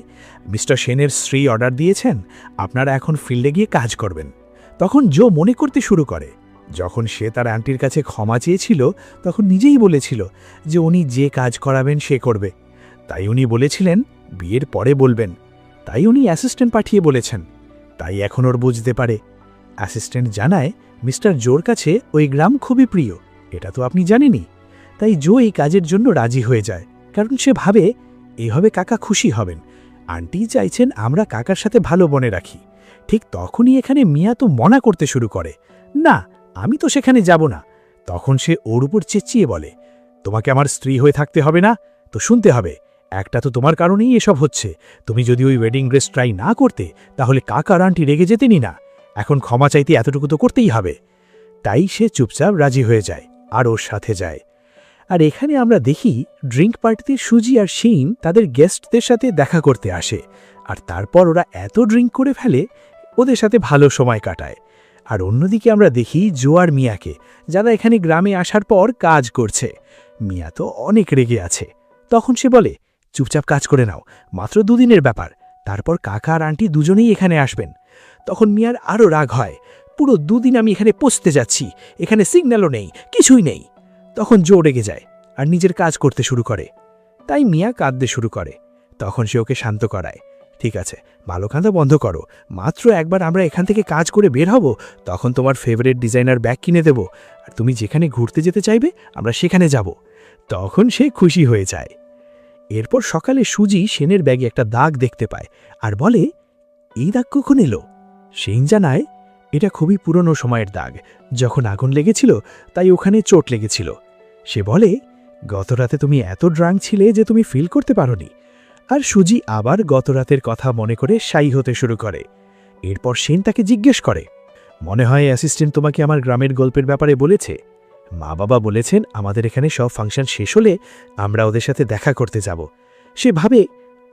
মিস্টার সেনের স্ত্রী অর্ডার দিয়েছেন, আপনারা এখন ফিল্ডে গিয়ে কাজ করবেন। তখন জো মনে করতে শুরু করে, যখন সে তার আন্টির কাছে ক্ষমা চেয়েছিল তখন নিজেই বলেছিল যে উনি যে কাজ করাবেন সে করবে, তাই উনি বলেছিলেন বিয়ের পরে বলবেন, তাই উনি অ্যাসিস্ট্যান্ট পাঠিয়ে বলেছেন। তাই এখন ওর বুঝতে পারে। অ্যাসিস্ট্যান্ট জানায় মিস্টার জোর কাছে ওই গ্রাম খুবই প্রিয়, এটা তো আপনি জানেনই। তাই জো এই কাজের জন্য রাজি হয়ে যায়, কারণ সে ভাবে এভাবে কাকা খুশি হবেন। আন্টি চাইছেন আমরা কাকার সাথে ভালো বনে রাখি। ঠিক তখনই এখানে মিয়া তো মনা করতে শুরু করে, না আমি তো সেখানে যাব না। তখন সে ওর উপর চেঁচিয়ে বলে, তোমাকে আমার স্ত্রী হয়ে থাকতে হবে না তো শুনতে হবে, একটা তো তোমার কারণেই এসব হচ্ছে। তুমি যদি ওই ওয়েডিং ড্রেস ট্রাই না করতে তাহলে কাকার আন্টি রেগে যেতেনই না, এখন ক্ষমা চাইতে এতটুকু তো করতেই হবে। তাই সে চুপচাপ রাজি হয়ে যায় আর ওর সাথে যায়। আর এখানে আমরা দেখি ড্রিঙ্ক পার্টিতে সুজি আর শিন তাদের গেস্টদের সাথে দেখা করতে আসে, আর তারপর ওরা এত ড্রিঙ্ক করে ফেলে ওদের সাথে ভালো সময় কাটায়। আর অন্যদিকে আমরা দেখি জো আর মিয়াকে, যারা এখানে গ্রামে আসার পর কাজ করছে। মিয়া তো অনেক রেগে আছে। তখন সে বলে, চুপচাপ কাজ করে নাও, মাত্র 2 দিনের ব্যাপার, তারপর কাকা আর আন্টি দুজনেই এখানে আসবেন। তখন মিয়ার আরও রাগ হয়, পুরো 2 দিন আমি এখানে পৌঁছতে যাচ্ছি, এখানে সিগন্যালও নেই, কিছুই নেই। তখন জো রেগে যায় আর নিজের কাজ করতে শুরু করে। তাই মিয়া কাঁদতে শুরু করে। তখন সে ওকে শান্ত করায়, ঠিক আছে ভালো কাঁদা বন্ধ করো, মাত্র একবার আমরা এখান থেকে কাজ করে বের হব, তখন তোমার ফেভারিট ডিজাইনার ব্যাগ কিনে দেব, আর তুমি যেখানে ঘুরতে যেতে চাইবে আমরা সেখানে যাব। তখন সে খুশি হয়ে যায়। এরপর সকালে সুজি সেনের ব্যাগে একটা দাগ দেখতে পায় আর বলে, এই দাগ কখন এলো? সেন জানায়, এটা খুবই পুরনো সময়ের দাগ, যখন আগুন লেগেছিল তাই ওখানে চোট লেগেছিল। সে বলে, গত রাতে তুমি এত ড্রাঙ্ক ছিলে যে তুমি ফিল করতে পারোনি। আর সুজি আবার গত রাতের কথা মনে করে শায়ী হতে শুরু করে। এরপর সেন তাকে জিজ্ঞেস করে, মনে হয় অ্যাসিস্ট্যান্ট তোমাকে আমার গ্রামের গল্পের ব্যাপারে বলেছে? মা বাবা বলেছেন আমাদের এখানে সব ফাংশন শেষ হলে আমরা ওদের সাথে দেখা করতে যাব। সে ভাবে,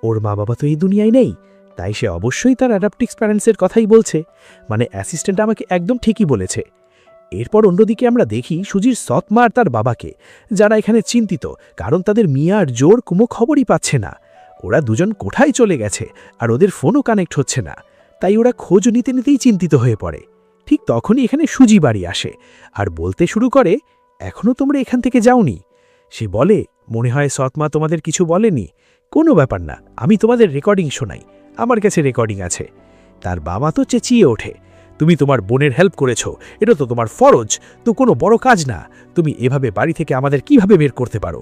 ওর মা বাবা তো এই দুনিয়ায় নেই, তাই সে অবশ্যই তার অ্যাডাপ্টিক্স প্যারেন্টসের কথাই বলছে, মানে অ্যাসিস্ট্যান্ট আমাকে একদম ঠিকই বলেছে। এরপর অন্যদিকে আমরা দেখি সুজির সৎমা আর তার বাবাকে, যারা এখানে চিন্তিত, কারণ তাদের মিয়া আর জোর কোনো খবরই পাচ্ছে না। ওরা দুজন কোথায় চলে গেছে আর ওদের ফোনও কানেক্ট হচ্ছে না, তাই ওরা খোঁজ নিতে নিতেই চিন্তিত হয়ে পড়ে। ঠিক তখনই এখানে সুজি বাড়ি আসে আর বলতে শুরু করে, এখনও তোমরা এখান থেকে যাওনি? সে বলে, মনে হয় সৎমা তোমাদের কিছু বলেনি। কোনো ব্যাপার না, আমি তোমাদের রেকর্ডিং শোনাই, আমার কাছে রেকর্ডিং আছে। তার বাবা তো চেঁচিয়ে ওঠে, তুমি তোমার বোনের হেল্প করেছ, এটা তো তোমার ফরজ, তো কোনো বড় কাজ না, তুমি এভাবে বাড়ি থেকে আমাদের কিভাবে বের করতে পারো?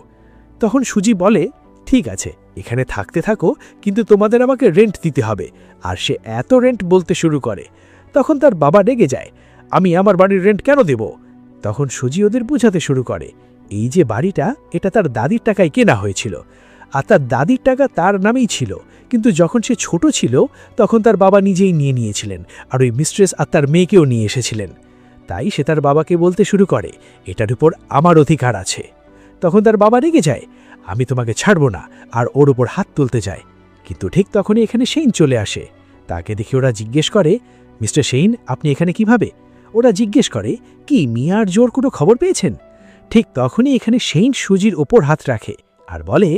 তখন সুজি বলে, ঠিক আছে, এখানে থাকতে থাকো, কিন্তু তোমাদের আমাকে রেন্ট দিতে হবে। আর সে এত রেন্ট বলতে শুরু করে। তখন তার বাবা রেগে যায়, আমি আমার বাড়ির রেন্ট কেন দেব? তখন সুজি ওদের বোঝাতে শুরু করে, এই যে বাড়িটা, এটা তার দাদির টাকায় কেনা হয়েছিল, আর তার দাদির টাকা তার নামেই ছিল, কিন্তু যখন সে ছোট ছিল তখন তার বাবা নিজেই নিয়ে নিয়েছিলেন, আর ওই মিস্ট্রেস আর তার মেয়েকেও নিয়ে এসেছিলেন। তাই সে তার বাবাকে বলতে শুরু করে, এটার উপর আমার অধিকার আছে। তখন তার বাবা রেগে যায়, আমি তোমাকে ছাড়ব না, আর ওর উপর হাত তুলতে যায়। কিন্তু ঠিক তখনই এখানে সেইন চলে আসে। তাকে দেখে ওরা জিজ্ঞেস করে, মিস্টার সেইন, আপনি এখানে কিভাবে? ওরা জিজ্ঞেস করে, কি মিয়া আর জোর কোনো খবর পেয়েছেন? ঠিক তখনই এখানে সেইন সুজির ওপর হাত রাখে আর বলে,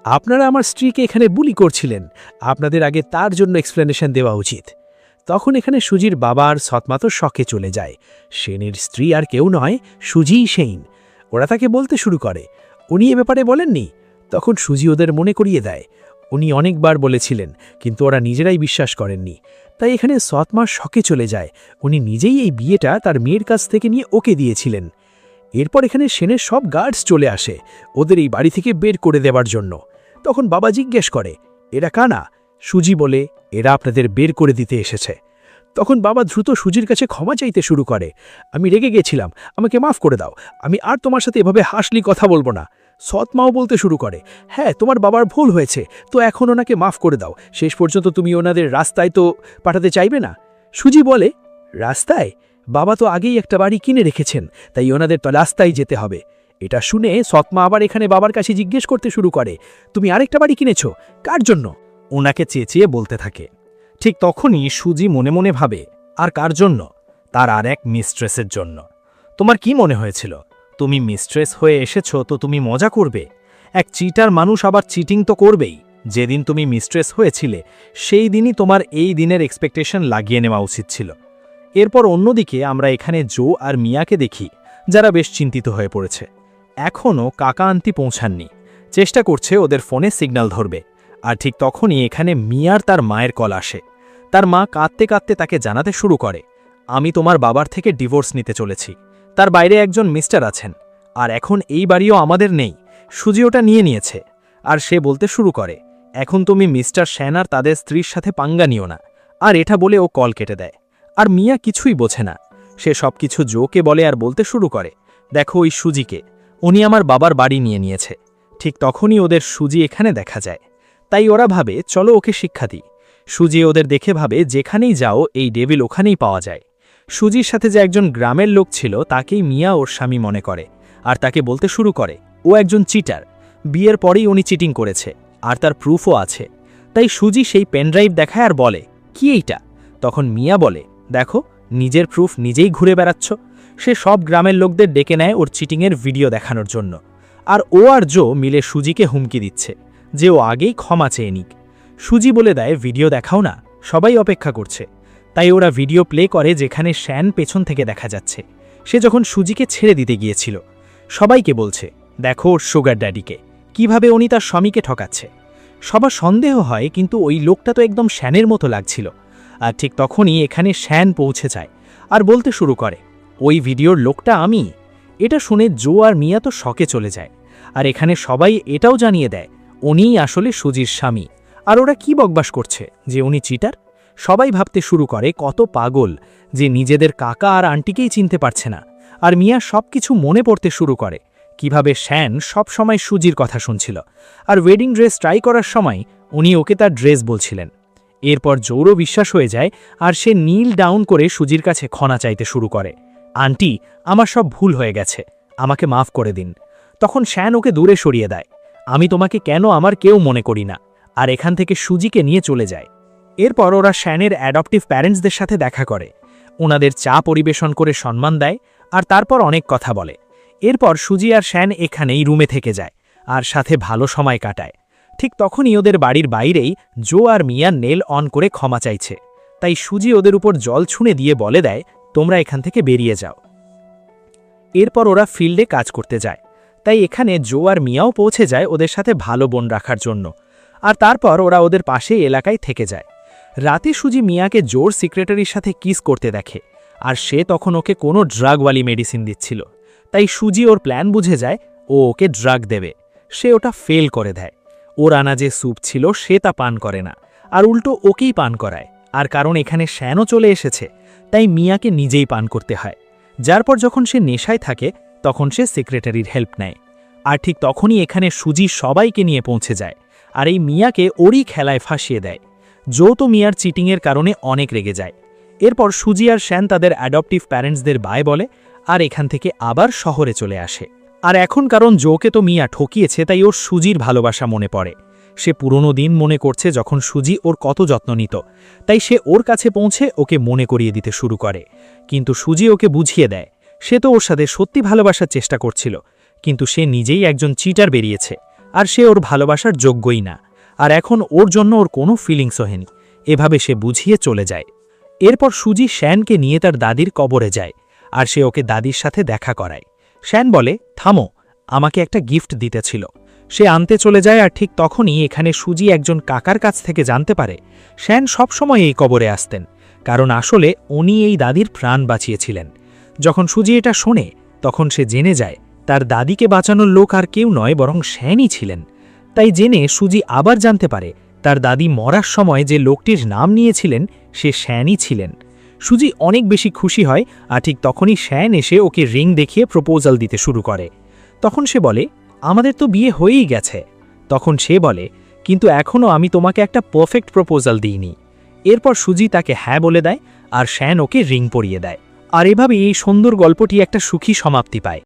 আপনারা আমার স্ত্রীকে এখানে বুলি করছিলেন, আপনাদের আগে তার জন্য এক্সপ্লেনেশন দেওয়া উচিত। তখন এখানে সুজির বাবা আর সৎমা তো শকে চলে যায়। সেনের স্ত্রী আর কেউ নয়, সুজিই সেইন। ওরা তাকে বলতে শুরু করে, উনি এ ব্যাপারে বলেননি? তখন সুজি ওদের মনে করিয়ে দেয়, উনি অনেকবার বলেছিলেন, কিন্তু ওরা নিজেরাই বিশ্বাস করেননি। তাই এখানে সৎমা শকে চলে যায়, উনি নিজেই এই বিয়েটা তার মেয়ের কাছ থেকে নিয়ে ওকে দিয়েছিলেন। এরপর এখানে সেনের সব গার্ডস চলে আসে ওদের এই বাড়ি থেকে বের করে দেওয়ার জন্য। তখন বাবা জিজ্ঞেস করে, এরা কানা? সুজি বলে, এরা আপনাদের বের করে দিতে এসেছে। তখন বাবা দ্রুত সুজির কাছে ক্ষমা চাইতে শুরু করে, আমি রেগে গেছিলাম, আমাকে মাফ করে দাও, আমি আর তোমার সাথে এভাবে হাসলি কথা বলবো না। সৎমাও বলতে শুরু করে, হ্যাঁ তোমার বাবার ভুল হয়েছে, তো এখন ওনাকে মাফ করে দাও, শেষ পর্যন্ত তুমি ওনাদের রাস্তায় তো পাঠাতে চাইবে না। সুজি বলে, রাস্তায়? বাবা তো আগেই একটা বাড়ি কিনে রেখেছেন, তাই ওনাদের তো রাস্তায় যেতে হবে। এটা শুনে সৎমা আবার এখানে বাবার কাছে জিজ্ঞেস করতে শুরু করে, তুমি আরেকটা বাড়ি কিনেছ, কার জন্য? ওনাকে চেঁচিয়ে বলতে থাকে। ঠিক তখনই সুজি মনে মনে ভাবে, আর কার জন্য? তার আর এক মিস্ট্রেসের জন্য। তোমার কি মনে হয়েছিল তুমি মিস্ট্রেস হয়ে এসেছো তো তুমি মজা করবে? এক চিটার মানুষ আবার চিটিং তো করবেই। যেদিন তুমি মিস্ট্রেস হয়েছিলে সেই দিনই তোমার এই দিনের এক্সপেকটেশন লাগিয়ে নেওয়া উচিত ছিল। এরপর অন্যদিকে আমরা এখানে জো আর মিয়াকে দেখি, যারা বেশ চিন্তিত হয়ে পড়েছে। এখনও কাকা আন্টি পৌঁছাননি, চেষ্টা করছে ওদের ফোনে সিগন্যাল ধরবে। আর ঠিক তখনই এখানে মিয়ার তার মায়ের কল আসে। তার মা কাঁদতে কাঁদতে তাকে জানাতে শুরু করে, আমি তোমার বাবার থেকে ডিভোর্স নিতে চলেছি। তার বাইরে একজন মিস্টার আছেন, আর এখন এই বাড়িও আমাদের নেই, সুজি ওটা নিয়ে নিয়েছে। আর সে বলতে শুরু করে, এখন তুমি মিস্টার শ্যান আর তাদের স্ত্রীর সাথে পাঙ্গা নিও না। আর এটা বলে ও কল কেটে দেয়। আর মিয়া কিছুই বোঝে না, সে সবকিছু জোকে বলে আর বলতে শুরু করে, দেখো ওই সুজিকে, উনি আমার বাবার বাড়ি নিয়ে নিয়েছে। ঠিক তখনই ওদের সুজি এখানে দেখা যায়। তাই ওরা ভাবে, চলো ওকে শিক্ষা দিই। সুজি ওদের দেখে ভাবে, যেখানেই যাও এই ডেভিল ওখানেই পাওয়া যায়। সুজির সাথে যে একজন গ্রামের লোক ছিল তাকেই মিয়া ওর স্বামী মনে করে, আর তাকে বলতে শুরু করে ও একজন চিটার, বিয়ের পরেই উনি চিটিং করেছে, আর তার প্রুফও আছে। তাই সুজি সেই পেনড্রাইভ দেখায় আর বলে, কি এইটা? তখন মিয়া বলে, দেখো নিজের প্রুফ নিজেই ঘুরে বেড়াচ্ছ। সে সব গ্রামের লোকদের ডেকে নেয় ওর চিটিংয়ের ভিডিও দেখানোর জন্য। আর ও আর জো মিলে সুজিকে হুমকি দিচ্ছে যে ও আগেই ক্ষমা চেয়ে নিক। সুজি বলে দেয়, ভিডিও দেখাও না, সবাই অপেক্ষা করছে। তাই ওরা ভিডিও প্লে করে যেখানে শ্যান পেছন থেকে দেখা যাচ্ছে, সে যখন সুজিকে ছেড়ে দিতে গিয়েছিল। সবাইকে বলছে, দেখো ওর সুগার ড্যাডিকে, কিভাবে উনি তার স্বামীকে ঠকাচ্ছে। সবার সন্দেহ হয়, কিন্তু ওই লোকটা তো একদম শ্যানের মতো লাগছিল। আর ঠিক তখনই এখানে শ্যান পৌঁছে যায় আর বলতে শুরু করে, ওই ভিডিওর লোকটা আমি। এটা শুনে জো আর মিয়া তো শকে চলে যায়। আর এখানে সবাই এটাও জানিয়ে দেয়, উনিই আসলে সুজির স্বামী। আর ওরা কি বকবাস করছে যে উনি চিটার? সবাই ভাবতে শুরু করে কত পাগল যে নিজেদের কাকা আর আন্টিকেই চিনতে পারছে না। আর মিয়া সবকিছু মনে পড়তে শুরু করে, কিভাবে শ্যান সব সময় সুজির কথা শুনছিল, আর ওয়েডিং ড্রেস ট্রাই করার সময় উনি ওকে তার ড্রেস বলছিলেন। এরপর জোরও বিশ্বাস হয়ে যায়, আর সে নীল ডাউন করে সুজির কাছে ক্ষমা চাইতে শুরু করে। আন্টি, আমার সব ভুল হয়ে গেছে, আমাকে মাফ করে দিন। তখন শ্যান ওকে দূরে সরিয়ে দেয়। আমি তোমাকে কেন আমার কেউ মনে করি না, আর এখান থেকে সুজিকে নিয়ে চলে যায়। এরপর ওরা শ্যানের অ্যাডপটিভ প্যারেন্টসদের সাথে দেখা করে, ওনাদের চা পরিবেশন করে সম্মান দেয়, আর তারপর অনেক কথা বলে। এরপর সুজি আর শ্যান এখানেই রুমে থেকে যায় আর সাথে ভালো সময় কাটায়। ঠিক তখনই ওদের বাড়ির বাইরেই জো আর মিয়া নেল অন করে ক্ষমা চাইছে, তাই সুজি ওদের উপর জল ছুঁড়ে দিয়ে বলে দেয়, তোমরা এখান থেকে বেরিয়ে যাও। এরপর ওরা ফিল্ডে কাজ করতে যায়, তাই এখানে জো আর মিয়াও পৌঁছে যায় ওদের সাথে ভালো বোন রাখার জন্য। আর তারপর ওরা ওদের পাশে এলাকায় থেকে যায়। রাতে সুজি মিয়াকে জোর সেক্রেটারির সাথে কিস করতে দেখে, আর সে তখন ওকে কোনো ড্রাগওয়ালি মেডিসিন দিচ্ছিল। তাই সুজি ওর প্ল্যান বুঝে যায়, ও ওকে ড্রাগ দেবে। সে ওটা ফেল করে দেয়। ওর আনা যে স্যুপ ছিল সে তা পান করে না, আর উল্টো ওকেই পান করায়। আর কারণ এখানে শ্যানও চলে এসেছে, তাই মিয়াকে নিজেই পান করতে হয়। যার পর যখন সে নেশায় থাকে তখন সে সেক্রেটারির হেল্প নেয়। আর ঠিক তখনই এখানে সুজি সবাইকে নিয়ে পৌঁছে যায়, আর এই মিয়াকে ওরই খেলায় ফাঁসিয়ে দেয়। জো তো মিয়ার চিটিংয়ের কারণে অনেক রেগে যায়। এরপর সুজি আর শ্যান তাদের অ্যাডপটিভ প্যারেন্টসদের বাই বলে, আর এখান থেকে আবার শহরে চলে আসে। আর এখন কারণ জোকে তো মিয়া ঠকিয়েছে, তাই ওর সুজির ভালোবাসা মনে পড়ে। সে পুরনো দিন মনে করছে যখন সুজি ওর কত যত্ন নিত, তাই সে ওর কাছে পৌঁছে ওকে মনে করিয়ে দিতে শুরু করে। কিন্তু সুজি ওকে বুঝিয়ে দেয়, সে তো ওর সাথে সত্যি ভালোবাসার চেষ্টা করছিল, কিন্তু সে নিজেই একজন চিটার বেরিয়েছে, আর সে ওর ভালোবাসার যোগ্যই না। আর এখন ওর জন্য ওর কোনো ফিলিংস হয়নি। এভাবে সে বুঝিয়ে চলে যায়। এরপর সুজি শ্যানকে নিয়ে তার দাদির কবরে যায়, আর সে ওকে দাদির সাথে দেখা করায়। শ্যান বলে, থামো, আমাকে একটা গিফট দিতে ছিল। সে আনতে চলে যায়, আর ঠিক তখনই এখানে সুজি একজন কাকার কাছ থেকে জানতে পারে শ্যান সবসময় এই কবরে আসতেন, কারণ আসলে উনি এই দাদির প্রাণ বাঁচিয়েছিলেন। যখন সুজি এটা শোনে তখন সে জেনে যায় তার দাদিকে বাঁচানোর লোক আর কেউ নয়, বরং শ্যানই ছিলেন। তাই জেনে সুজি আবার জানতে পারে তার দাদি মরার সময় যে লোকটির নাম নিয়েছিলেন সে শ্যানই ছিলেন। সুজি অনেক বেশি খুশি হয়, আর ঠিক তখনই শ্যান এসে ওকে রিং দেখিয়ে প্রপোজাল দিতে শুরু করে। তখন সে বলে, আমাদের তো বিয়ে হয়েই গেছে। তখন সে বলে, কিন্তু এখনও আমি তোমাকে একটা পারফেক্ট প্রপোজাল দিইনি। এরপর সুজি তাকে হ্যাঁ বলে দেয়, আর শ্যান ওকে রিং পরিয়ে দেয়। আর এভাবেই এই সুন্দর গল্পটি একটা সুখী সমাপ্তি পায়।